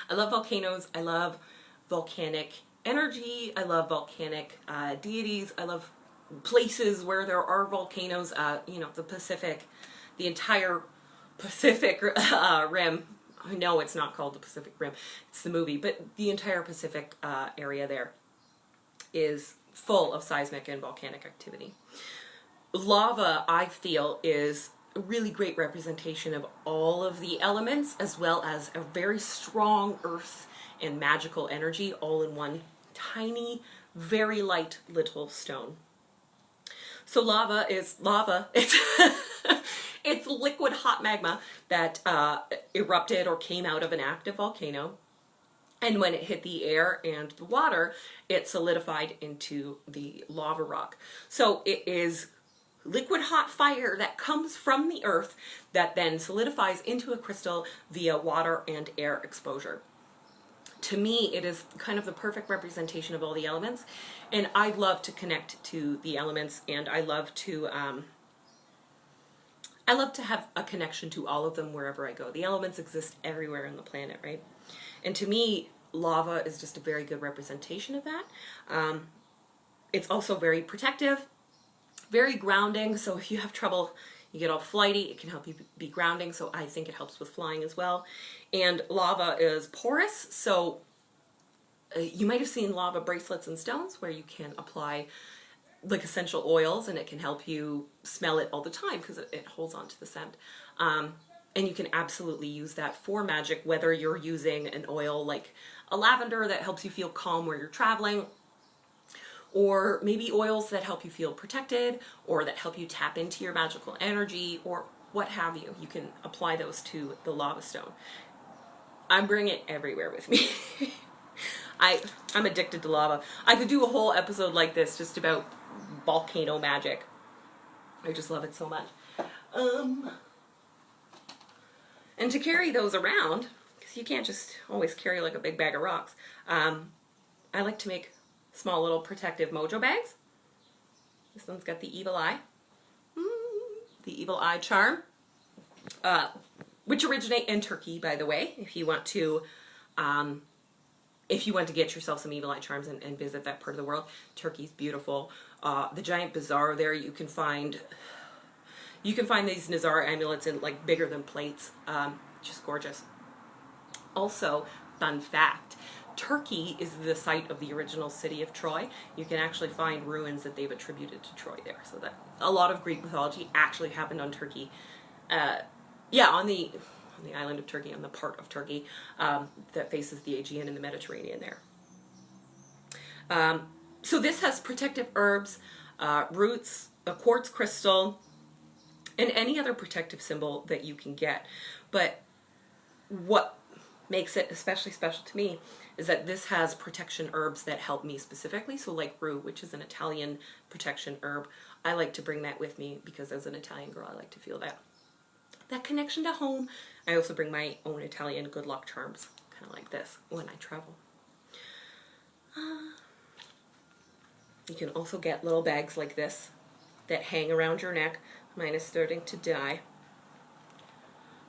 Speaker 1: I love volcanoes. I love volcanic energy. I love volcanic deities. I love places where there are volcanoes. The Pacific, the entire Pacific Rim. I know it's not called the Pacific Rim. It's the movie, but the entire Pacific area there is full of seismic and volcanic activity. Lava, I feel, is a really great representation of all of the elements, as well as a very strong earth and magical energy all in one tiny, very light little stone. So lava is lava. It's liquid hot magma that erupted or came out of an active volcano. And when it hit the air and the water, it solidified into the lava rock. So it is liquid hot fire that comes from the earth that then solidifies into a crystal via water and air exposure. To me, it is kind of the perfect representation of all the elements, and I love to connect to the elements, and I love to have a connection to all of them wherever I go. The elements exist everywhere on the planet, right? And to me, lava is just a very good representation of that. It's also very protective, very grounding, so if you have trouble, you get all flighty, it can help you be grounding, so I think it helps with flying as well. And lava is porous, so you might have seen lava bracelets and stones where you can apply like essential oils and it can help you smell it all the time because it holds on to the scent. And you can absolutely use that for magic, whether you're using an oil like a lavender that helps you feel calm where you're traveling, or maybe oils that help you feel protected, or that help you tap into your magical energy, or what have you. You can apply those to the lava stone. I bring it everywhere with me. I'm addicted to lava. I could do a whole episode like this just about volcano magic. I just love it so much. And to carry those around, because you can't just always carry like a big bag of rocks, I like to make small little protective mojo bags. This one's got the evil eye. The evil eye charm. Which originate in Turkey, by the way, if you want to get yourself some evil eye charms and visit that part of the world. Turkey's beautiful. The giant bazaar there, you can find these Nazar amulets in like bigger than plates. Just gorgeous. Also, fun fact, Turkey is the site of the original city of Troy. You can actually find ruins that they've attributed to Troy there. So that a lot of Greek mythology actually happened on Turkey. On the island of Turkey, on the part of Turkey that faces the Aegean and the Mediterranean there. So this has protective herbs, roots, a quartz crystal, and any other protective symbol that you can get. But what makes it especially special to me is that this has protection herbs that help me specifically. So like rue, which is an Italian protection herb, I like to bring that with me because as an Italian girl, I like to feel that connection to home. I also bring my own Italian good luck charms, kind of like this, when I travel. You can also get little bags like this that hang around your neck. Mine is starting to die.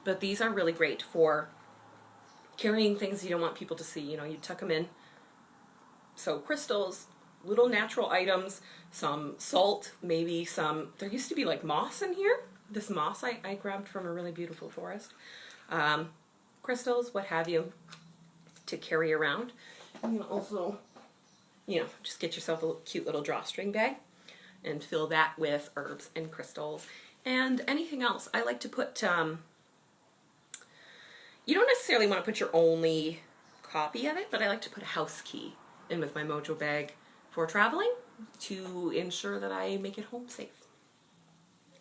Speaker 1: But these are really great for carrying things you don't want people to see. You know, you tuck them in. So crystals, little natural items, some salt, maybe some, there used to be like moss in here. This moss I grabbed from a really beautiful forest. Crystals, what have you, to carry around. And you also, just get yourself a cute little drawstring bag and fill that with herbs and crystals and anything else. I like to put, you don't necessarily want to put your only copy of it, but I like to put a house key in with my mojo bag for traveling to ensure that I make it home safe.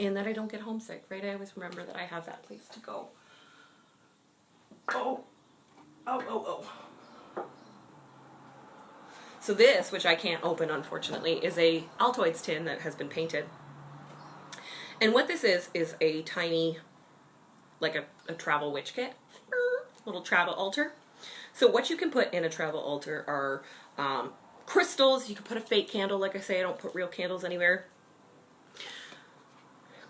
Speaker 1: And that I don't get homesick, right? I always remember that I have that place to go. Oh. So this, which I can't open unfortunately, is a Altoids tin that has been painted. And what this is a tiny, like a travel witch kit, little travel altar. So what you can put in a travel altar are crystals. You can put a fake candle, like I say, I don't put real candles anywhere.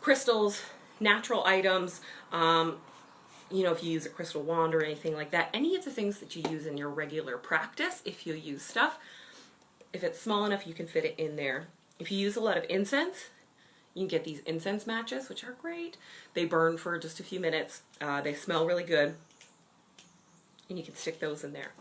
Speaker 1: Crystals, natural items, if you use a crystal wand or anything like that, any of the things that you use in your regular practice, if you use stuff, if it's small enough, you can fit it in there. If you use a lot of incense, you can get these incense matches, which are great. They burn for just a few minutes. They smell really good. And you can stick those in there.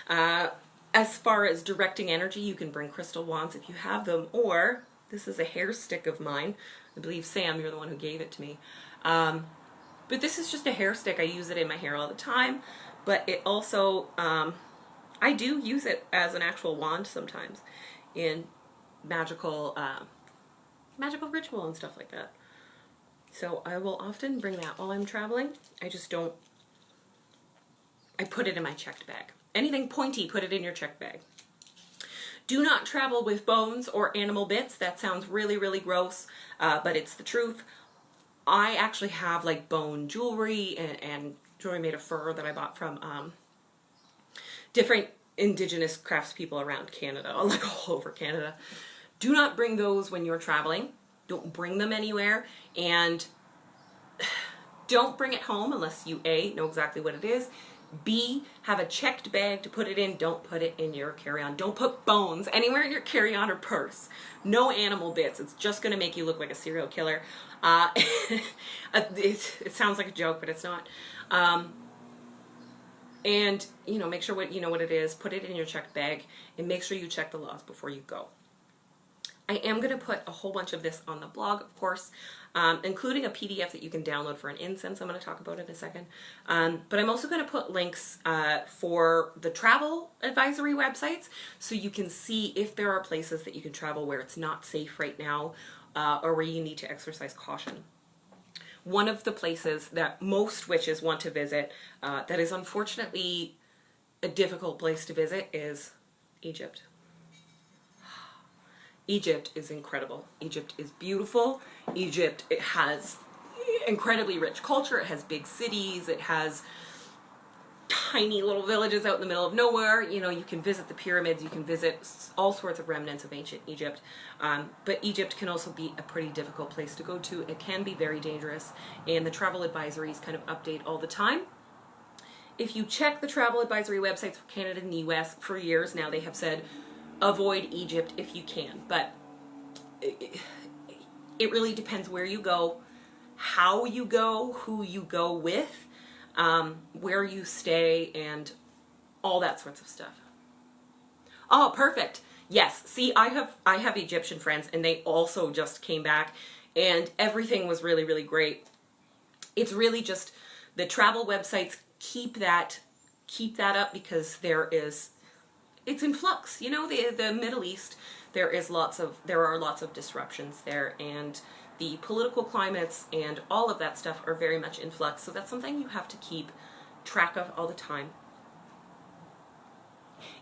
Speaker 1: As far as directing energy, you can bring crystal wands if you have them, or this is a hair stick of mine. I believe, Sam, you're the one who gave it to me. But this is just a hair stick. I use it in my hair all the time. But it also, I do use it as an actual wand sometimes in magical ritual and stuff like that. So I will often bring that while I'm traveling. I put it in my checked bag. Anything pointy, put it in your checked bag. Do not travel with bones or animal bits. That sounds really, really gross, but it's the truth. I actually have like bone jewelry and jewelry made of fur that I bought from different indigenous craftspeople around Canada, like all over Canada. Do not bring those when you're traveling. Don't bring them anywhere, and don't bring it home unless you A, know exactly what it is, B, have a checked bag to put it in. Don't put it in your carry-on. Don't put bones anywhere in your carry-on or purse. No animal bits. It's just going to make you look like a serial killer. It sounds like a joke, but it's not. And, you know, make sure you know what it is. Put it in your checked bag, and make sure you check the laws before you go. I am going to put a whole bunch of this on the blog, of course, including a PDF that you can download for an incense. I'm going to talk about it in a second. But I'm also going to put links for the travel advisory websites so you can see if there are places that you can travel where it's not safe right now or where you need to exercise caution. One of the places that most witches want to visit that is unfortunately a difficult place to visit is Egypt. Egypt is incredible. Egypt is beautiful. Egypt, it has incredibly rich culture. It has big cities. It has tiny little villages out in the middle of nowhere. You know, you can visit the pyramids. You can visit all sorts of remnants of ancient Egypt. But Egypt can also be a pretty difficult place to go to. It can be very dangerous. And the travel advisories kind of update all the time. If you check the travel advisory websites for Canada and the US, for years now they have said, avoid Egypt if you can, but it really depends where you go, how you go, who you go with, where you stay, and all that sorts of stuff. Oh, perfect. Yes. See, I have Egyptian friends, and they also just came back, and everything was really, really great. It's really just the travel websites keep that up because it's in flux. You know, the Middle East, there are lots of disruptions there, and the political climates and all of that stuff are very much in flux. So that's something you have to keep track of all the time.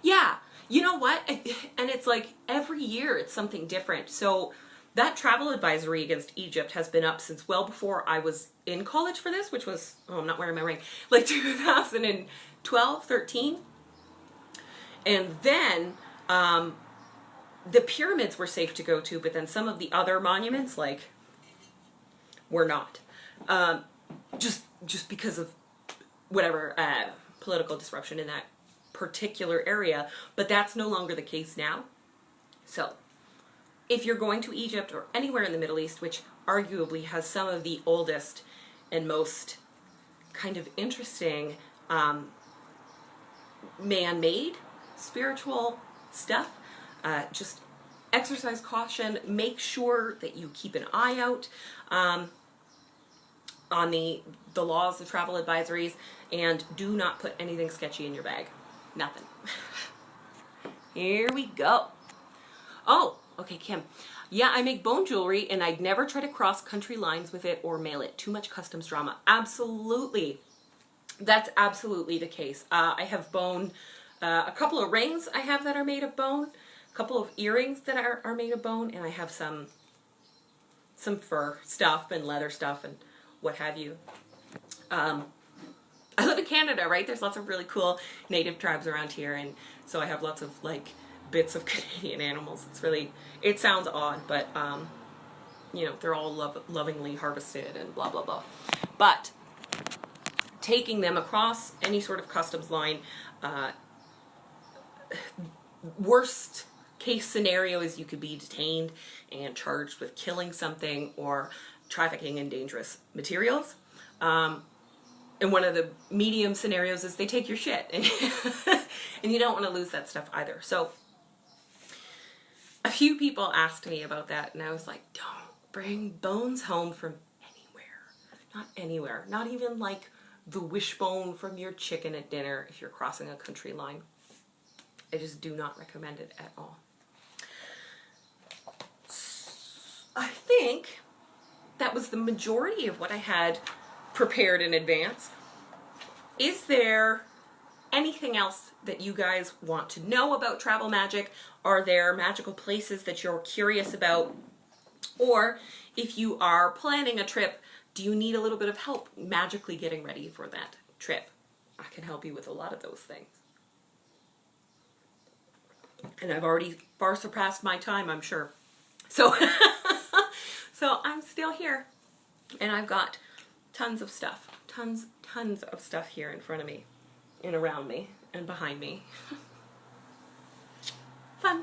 Speaker 1: Yeah, you know what? And it's like every year it's something different. So that travel advisory against Egypt has been up since well before I was in college for this, which was, oh, I'm not wearing my ring, like 2012, 13. And then the pyramids were safe to go to, but then some of the other monuments, like, were not. Just because of whatever political disruption in that particular area. But that's no longer the case now. So, if you're going to Egypt or anywhere in the Middle East, which arguably has some of the oldest and most kind of interesting man-made spiritual stuff, just exercise caution. Make sure that you keep an eye out on the laws, the travel advisories, and do not put anything sketchy in your bag. Nothing. Here we go. Oh, okay, Kim. Yeah, I make bone jewelry, and I'd never try to cross country lines with it or mail it. Too much customs drama. Absolutely. That's absolutely the case. I have bone. A couple of rings I have that are made of bone, a couple of earrings that are made of bone, and I have some fur stuff and leather stuff and what have you. I live in Canada, right? There's lots of really cool native tribes around here, and so I have lots of like bits of Canadian animals. It sounds odd, but you know, they're all lovingly harvested and blah blah blah. But taking them across any sort of customs line, worst case scenario is you could be detained and charged with killing something or trafficking in dangerous materials. And one of the medium scenarios is they take your shit, and you don't want to lose that stuff either. So a few people asked me about that, and I was like, don't bring bones home from anywhere. Not anywhere. Not even like the wishbone from your chicken at dinner if you're crossing a country line. I just do not recommend it at all. I think that was the majority of what I had prepared in advance. Is there anything else that you guys want to know about travel magic? Are there magical places that you're curious about? Or if you are planning a trip, do you need a little bit of help magically getting ready for that trip? I can help you with a lot of those things. And I've already far surpassed my time, I'm sure. So, so I'm still here. And I've got tons of stuff. Tons of stuff here in front of me. And around me. And behind me. Fun.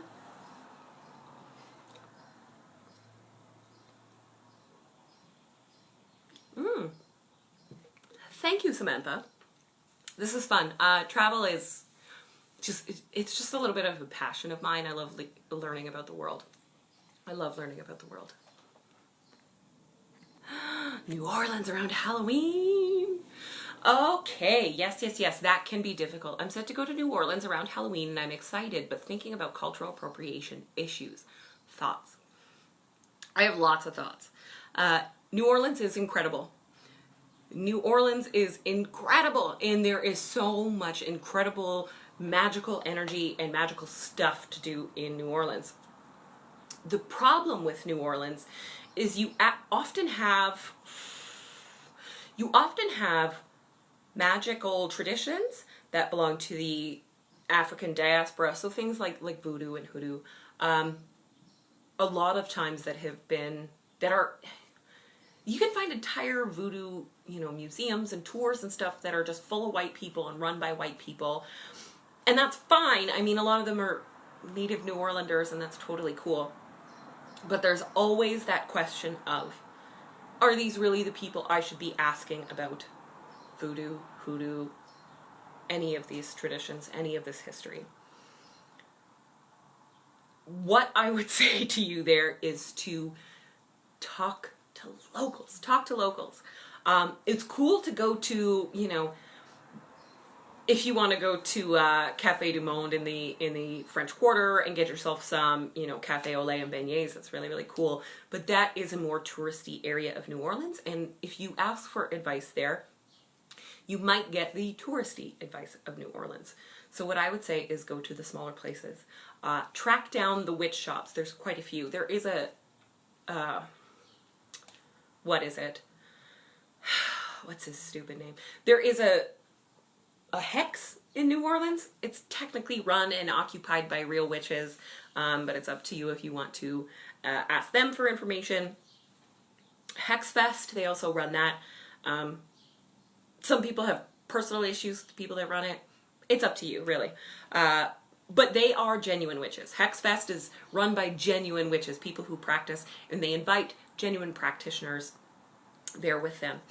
Speaker 1: Thank you, Samantha. This is fun. Travel is it's just a little bit of a passion of mine. I love learning about the world. I love learning about the world. New Orleans around Halloween. Okay, yes, that can be difficult. I'm set to go to New Orleans around Halloween and I'm excited, but thinking about cultural appropriation issues. Thoughts. I have lots of thoughts. New Orleans is incredible. New Orleans is incredible, and there is so much incredible magical energy and magical stuff to do in New Orleans. The problem with New Orleans is you often have magical traditions that belong to the African diaspora, so things like voodoo and hoodoo. A lot of times you can find entire voodoo, museums and tours and stuff that are just full of white people and run by white people. And that's fine. I mean, a lot of them are native New Orleanders and that's totally cool. But there's always that question of, are these really the people I should be asking about voodoo, hoodoo, any of these traditions, any of this history? What I would say to you there is to talk to locals. Talk to locals. It's cool to go to, if you want to go to Café du Monde in the French Quarter and get yourself some, café au lait and beignets, that's really, really cool. But that is a more touristy area of New Orleans, and if you ask for advice there, you might get the touristy advice of New Orleans. So what I would say is go to the smaller places. Track down the witch shops. There's quite a few. There is what is it? What's his stupid name? There is a hex in New Orleans. It's technically run and occupied by real witches, but it's up to you if you want to ask them for information. Hex Fest, they also run that. Some people have personal issues with the people that run it. It's up to you, really. But they are genuine witches. Hex Fest is run by genuine witches, people who practice, and they invite genuine practitioners there with them.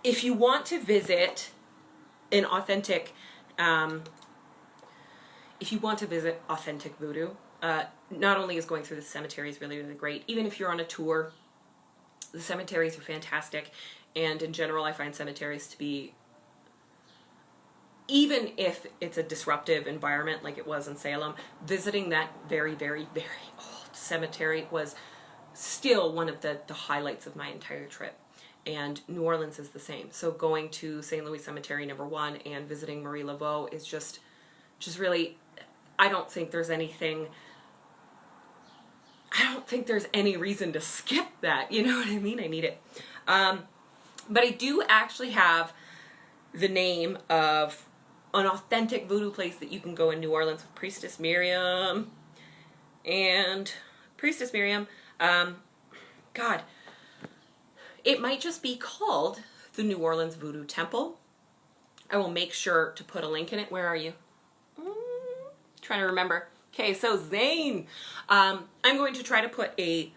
Speaker 1: If you want to visit an authentic, voodoo, not only is going through the cemeteries really, really great, even if you're on a tour, the cemeteries are fantastic, and in general I find cemeteries to be, even if it's a disruptive environment like it was in Salem, visiting that very, very, very old cemetery was still one of the highlights of my entire trip. And New Orleans is the same. So going to St. Louis Cemetery number 1 and visiting Marie Laveau is just really, I don't think there's any reason to skip that. You know what I mean? I need it. But I do actually have the name of an authentic voodoo place that you can go in New Orleans with Priestess Miriam. And Priestess Miriam, God, it might just be called the New Orleans Voodoo Temple. I will make sure to put a link in it. Where are you? Trying to remember. Okay, so Zane. I'm going to try to put a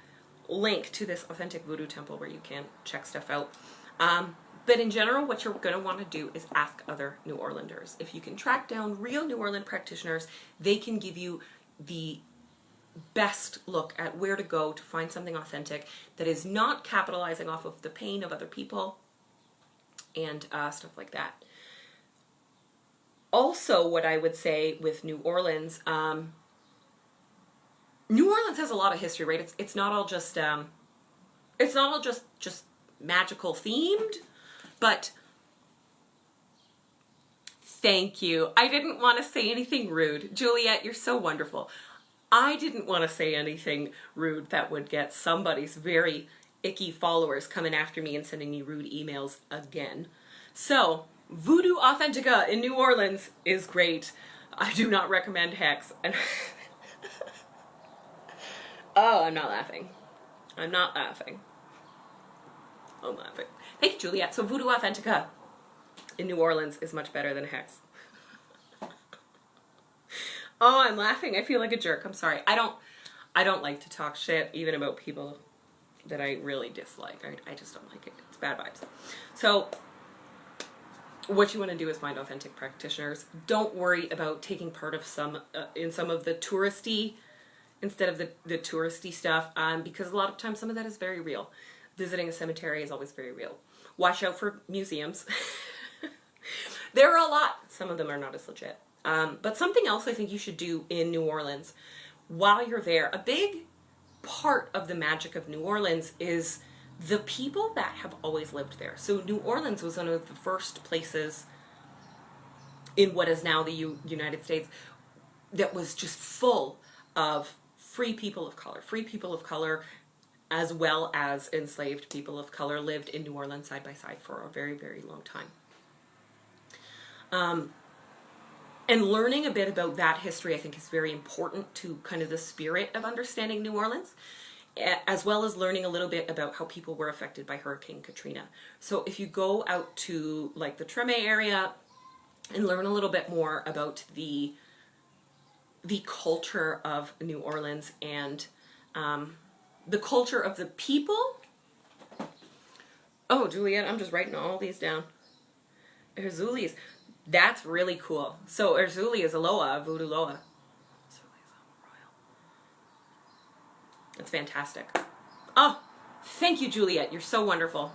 Speaker 1: link to this authentic voodoo temple where you can check stuff out. But in general, what you're going to want to do is ask other New Orleanders. If you can track down real New Orleans practitioners, they can give you the best look at where to go to find something authentic that is not capitalizing off of the pain of other people and stuff like that. Also, what I would say with New Orleans, New Orleans has a lot of history, right? It's not all just just magical themed, but thank you. I didn't want to say anything rude. Juliet, you're so wonderful. I didn't want to say anything rude that would get somebody's very icky followers coming after me and sending me rude emails again. So, Voodoo Authentica in New Orleans is great. I do not recommend Hex. Oh, I'm not laughing. I'm not laughing. I'm laughing. Thank you, Juliet. So Voodoo Authentica in New Orleans is much better than Hex. Oh, I'm laughing. I feel like a jerk. I'm sorry. I don't like to talk shit even about people that I really dislike. I just don't like it. It's bad vibes. So what you want to do is find authentic practitioners. Don't worry about taking part of in some of the touristy instead of the touristy stuff, because a lot of times some of that is very real. Visiting a cemetery is always very real. Watch out for museums. There are a lot. Some of them are not as legit. But something else I think you should do in New Orleans while you're there, a big part of the magic of New Orleans is the people that have always lived there. So New Orleans was one of the first places in what is now the United States that was just full of free people of color. Free people of color as well as enslaved people of color lived in New Orleans side by side for a very, very long time. And learning a bit about that history, I think, is very important to kind of the spirit of understanding New Orleans, as well as learning a little bit about how people were affected by Hurricane Katrina. So if you go out to like the Treme area and learn a little bit more about the culture of New Orleans and the culture of the people. Oh, Juliet, I'm just writing all these down. Erzuli's. That's really cool. So Erzuli is Aloha, Voodoo Loa. That's fantastic. Oh, thank you, Juliet. You're so wonderful.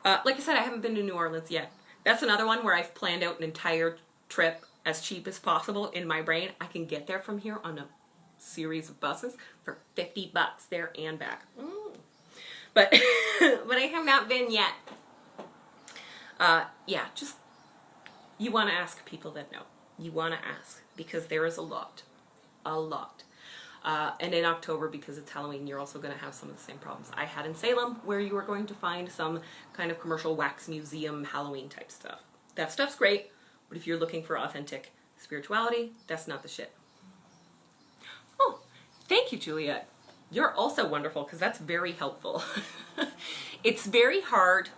Speaker 1: Like I said, I haven't been to New Orleans yet. That's another one where I've planned out an entire trip as cheap as possible in my brain. I can get there from here on a series of buses for $50 there and back. But but I have not been yet. Yeah, just you want to ask people that know. You want to ask because there is a lot. And in October, because it's Halloween, you're also going to have some of the same problems I had in Salem, where you are going to find some kind of commercial wax museum Halloween type stuff. That stuff's great, but if you're looking for authentic spirituality, that's not the shit. Oh, thank you, Juliet. You're also wonderful, because that's very helpful. It's very hard.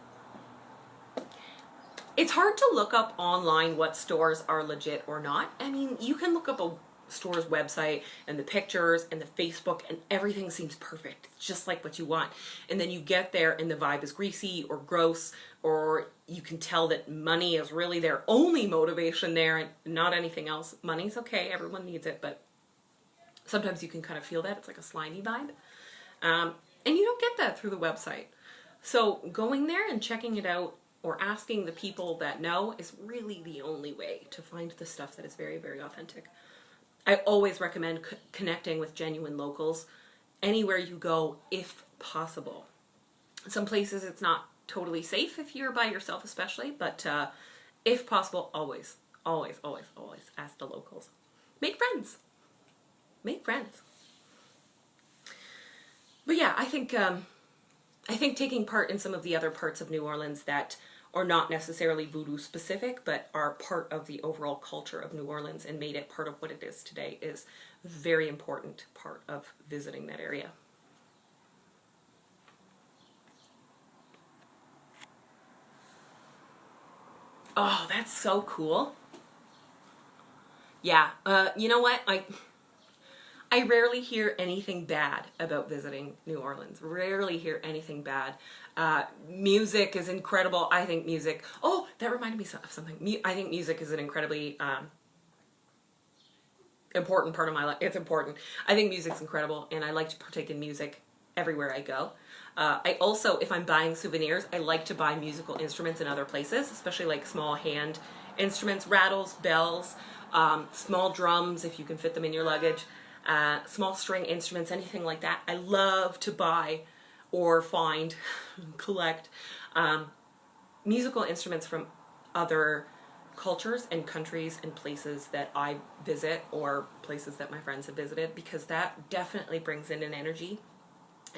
Speaker 1: It's hard to look up online what stores are legit or not. I mean, you can look up a store's website and the pictures and the Facebook and everything seems perfect. It's just like what you want. And then you get there and the vibe is greasy or gross, or you can tell that money is really their only motivation there and not anything else. Money's okay, everyone needs it, but sometimes you can kind of feel that. It's like a slimy vibe. And you don't get that through the website. So going there and checking it out or asking the people that know is really the only way to find the stuff that is very, very authentic. I always recommend connecting with genuine locals anywhere you go, if possible. Some places it's not totally safe if you're by yourself especially, but if possible, always ask the locals. Make friends. Make friends. But yeah, I think taking part in some of the other parts of New Orleans that are not necessarily voodoo specific, but are part of the overall culture of New Orleans and made it part of what it is today is a very important part of visiting that area. Oh, that's so cool. Yeah, you know what? I rarely hear anything bad about visiting New Orleans. Rarely hear anything bad. Music is incredible. I think music... Oh, that reminded me of something. I think music is an incredibly important part of my life. It's important. I think music's incredible, and I like to partake in music everywhere I go. I also, if I'm buying souvenirs, I like to buy musical instruments in other places, especially like small hand instruments, rattles, bells, small drums if you can fit them in your luggage, small string instruments, anything like that. I love to buy or find, collect musical instruments from other cultures and countries and places that I visit or places that my friends have visited, because that definitely brings in an energy.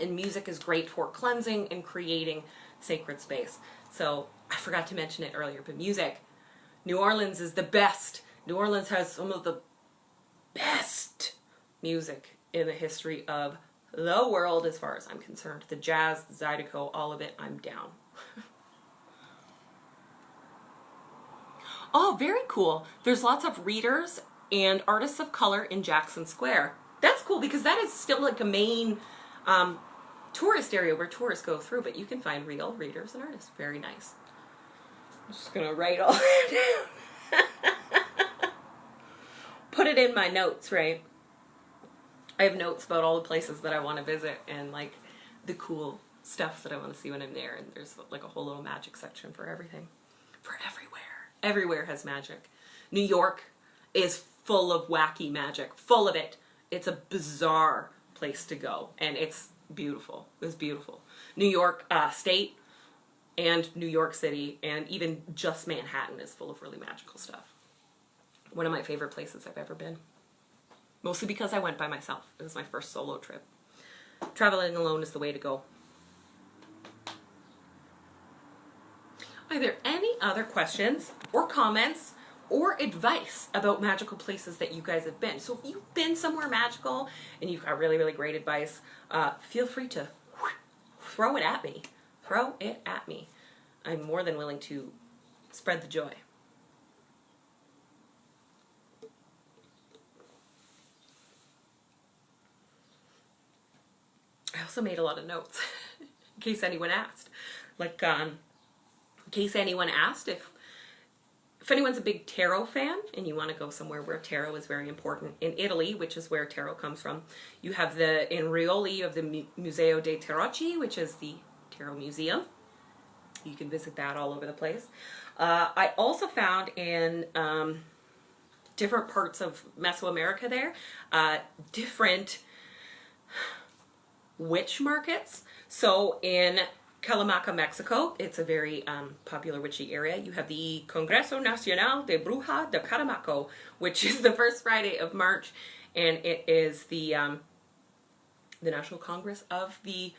Speaker 1: And music is great for cleansing and creating sacred space. So I forgot to mention it earlier, but music. New Orleans is the best. New Orleans has some of the best music in the history of the world as far as I'm concerned. The jazz, the zydeco, all of it, I'm down. Oh, very cool. There's lots of readers and artists of color in Jackson Square. That's cool because that is still like a main tourist area where tourists go through, but you can find real readers and artists. Very nice. I'm just going to write all that down. Put it in my notes, right? I have notes about all the places that I want to visit and like the cool stuff that I want to see when I'm there. And there's like a whole little magic section for everything. For everywhere. Everywhere has magic. New York is full of wacky magic. Full of it. It's a bizarre place to go. And it's beautiful. It's beautiful. New York State and New York City and even just Manhattan is full of really magical stuff. One of my favorite places I've ever been. Mostly because I went by myself. It was my first solo trip. Traveling alone is the way to go. Are there any other questions or comments or advice about magical places that you guys have been? So if you've been somewhere magical and you've got really, really great advice, feel free to throw it at me. Throw it at me. I'm more than willing to spread the joy. I also made a lot of notes in case anyone asked. Like, in case anyone asked if anyone's a big tarot fan and you want to go somewhere where tarot is very important. In Italy, which is where tarot comes from, you have the in Rioli of the Museo dei Tarocchi, which is the tarot museum. You can visit that all over the place. I also found in different parts of Mesoamerica there, different witch markets. So in Calamaca, Mexico, it's a very popular witchy area. You have the Congreso Nacional de Bruja de Catemaco, which is the first Friday of March, and it is the National Congress of the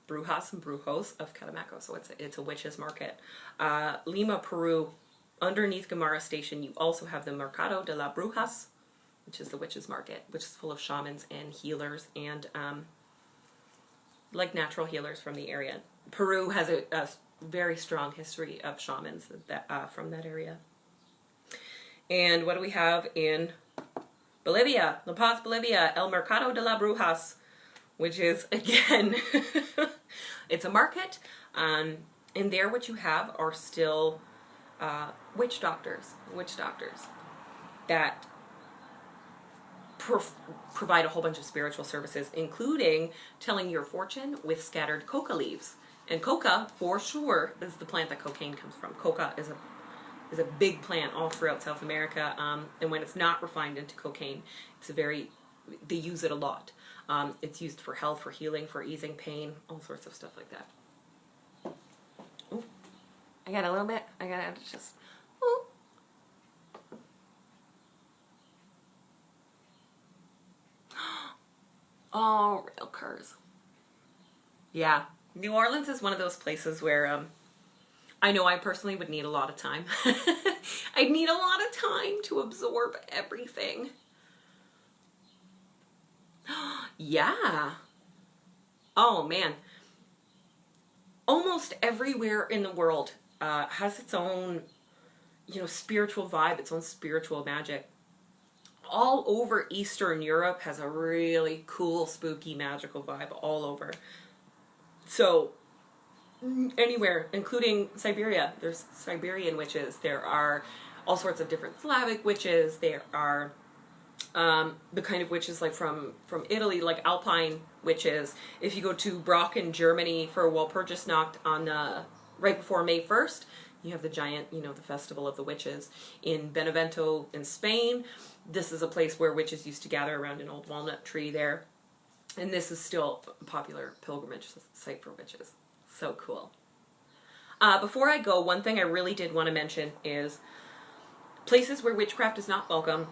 Speaker 1: Brujas and Brujos of Catemaco. So it's a witches market. Lima, Peru, underneath Gamara Station, you also have the Mercado de las Brujas, which is the witches market, which is full of shamans and healers and like natural healers from the area. Peru has a very strong history of shamans that, from that area. And what do we have in Bolivia? La Paz, Bolivia, El Mercado de las Brujas, which is, again, it's a market. And there what you have are still witch doctors that provide a whole bunch of spiritual services, including telling your fortune with scattered coca leaves. And coca, for sure, is the plant that cocaine comes from. Coca is a big plant all throughout South America, and when it's not refined into cocaine, they use it a lot. It's used for health, for healing, for easing pain, all sorts of stuff like that. Oh, I got a little bit. I got to just. Oh. Oh, rail cars. Yeah. New Orleans is one of those places where I know I personally would need a lot of time. I'd need a lot of time to absorb everything. Yeah. Oh, man. Almost everywhere in the world has its own, spiritual vibe, its own spiritual magic. All over Eastern Europe has a really cool, spooky, magical vibe all over. So, anywhere, including Siberia, there's Siberian witches. There are all sorts of different Slavic witches. There are The kind of witches like from Italy, like Alpine witches. If you go to Brocken, Germany for Walpurgisnacht on right before May 1st, you have the giant, the Festival of the Witches. In Benevento in Spain, this is a place where witches used to gather around an old walnut tree there. And this is still a popular pilgrimage site for witches. So cool. Before I go, one thing I really did want to mention is places where witchcraft is not welcome,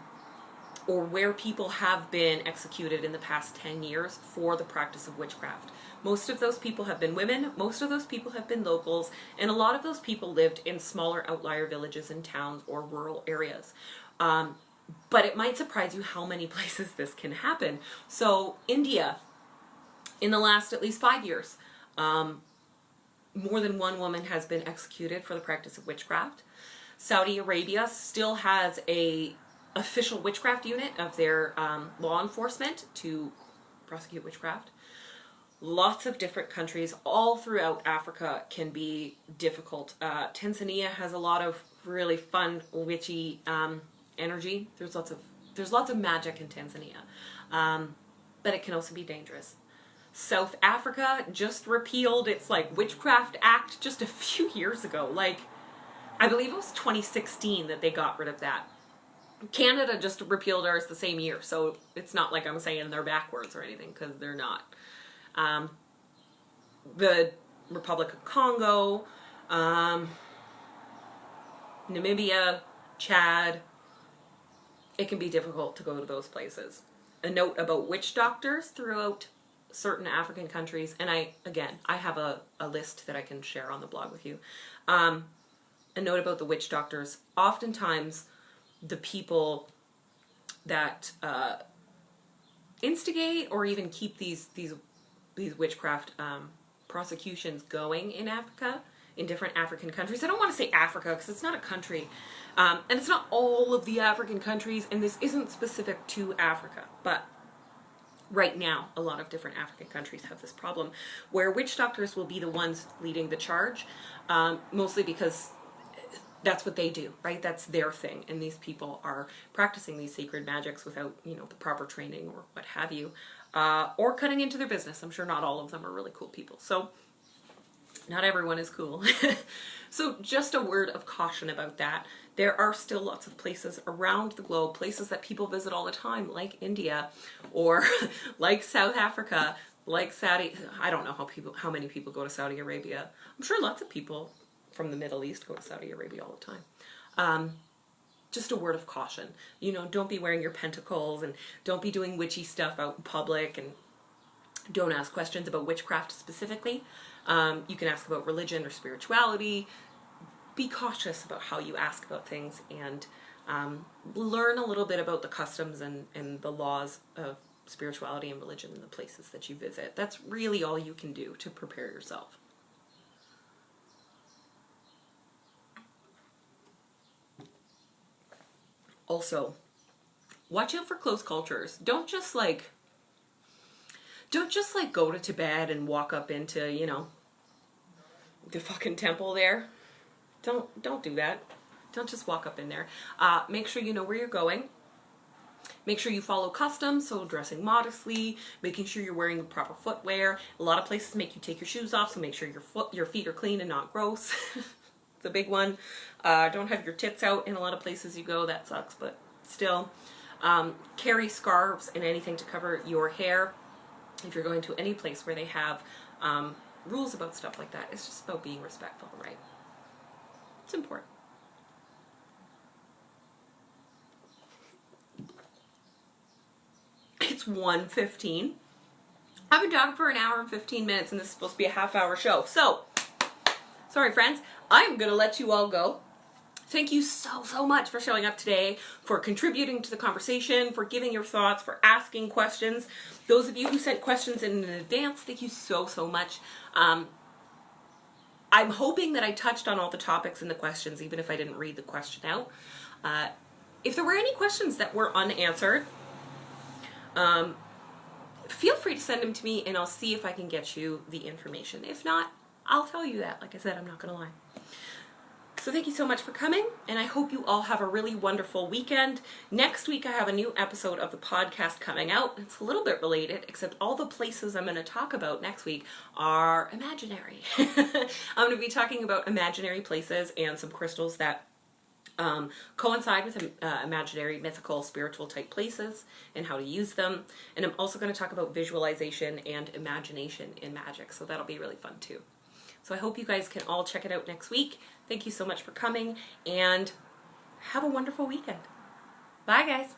Speaker 1: or where people have been executed in the past 10 years for the practice of witchcraft. Most of those people have been women, most of those people have been locals, and a lot of those people lived in smaller outlier villages and towns or rural areas. But it might surprise you how many places this can happen. So India, in the last at least 5 years, more than one woman has been executed for the practice of witchcraft. Saudi Arabia still has a official witchcraft unit of their law enforcement to prosecute witchcraft. Lots of different countries all throughout Africa can be difficult. Tanzania has a lot of really fun witchy energy. There's lots of magic in Tanzania, but it can also be dangerous. South Africa just repealed its Witchcraft Act just a few years ago. I believe it was 2016 that they got rid of that. Canada just repealed ours the same year, so it's not like I'm saying they're backwards or anything, because they're not. The Republic of Congo, Namibia, Chad, it can be difficult to go to those places. A note about witch doctors throughout certain African countries, and I have a list that I can share on the blog with you. A note about the witch doctors. Oftentimes, the people that instigate or even keep these witchcraft prosecutions going in Africa, in different African countries. I don't want to say Africa because it's not a country, and it's not all of the African countries, and this isn't specific to Africa, but right now a lot of different African countries have this problem where witch doctors will be the ones leading the charge, mostly because that's what they do, right? That's their thing. And these people are practicing these sacred magics without, the proper training or what have you, or cutting into their business. I'm sure not all of them are really cool people. So not everyone is cool. So just a word of caution about that. There are still lots of places around the globe, places that people visit all the time, like India, or like South Africa, like Saudi. I don't know how many people go to Saudi Arabia. I'm sure lots of people from the Middle East go to Saudi Arabia all the time. Just a word of caution. Don't be wearing your pentacles, and don't be doing witchy stuff out in public, and don't ask questions about witchcraft specifically. You can ask about religion or spirituality. Be cautious about how you ask about things, and learn a little bit about the customs and the laws of spirituality and religion in the places that you visit. That's really all you can do to prepare yourself. Also, watch out for close cultures. Don't just go to Tibet and walk up into, the fucking temple there. Don't do that. Don't just walk up in there. Make sure you know where you're going. Make sure you follow customs, so dressing modestly, making sure you're wearing the proper footwear. A lot of places make you take your shoes off, so make sure your feet are clean and not gross. It's a big one. Don't have your tits out in a lot of places you go. That sucks, but still. Carry scarves and anything to cover your hair if you're going to any place where they have rules about stuff like that. It's just about being respectful, right? It's important. It's 1:15. I've been talking for an hour and 15 minutes, and this is supposed to be a half-hour show. So, sorry, friends. I'm going to let you all go. Thank you so much for showing up today, for contributing to the conversation, for giving your thoughts, for asking questions. Those of you who sent questions in advance, thank you so much. I'm hoping that I touched on all the topics in the questions, even if I didn't read the question out. If there were any questions that were unanswered, feel free to send them to me, and I'll see if I can get you the information. If not, I'll tell you that. Like I said, I'm not going to lie. So thank you so much for coming, and I hope you all have a really wonderful weekend. Next week I have a new episode of the podcast coming out. It's a little bit related, except all the places I'm going to talk about next week are imaginary. I'm going to be talking about imaginary places and some crystals that coincide with imaginary, mythical, spiritual type places and how to use them. And I'm also going to talk about visualization and imagination in magic, so that'll be really fun too. So I hope you guys can all check it out next week. Thank you so much for coming, and have a wonderful weekend. Bye, guys.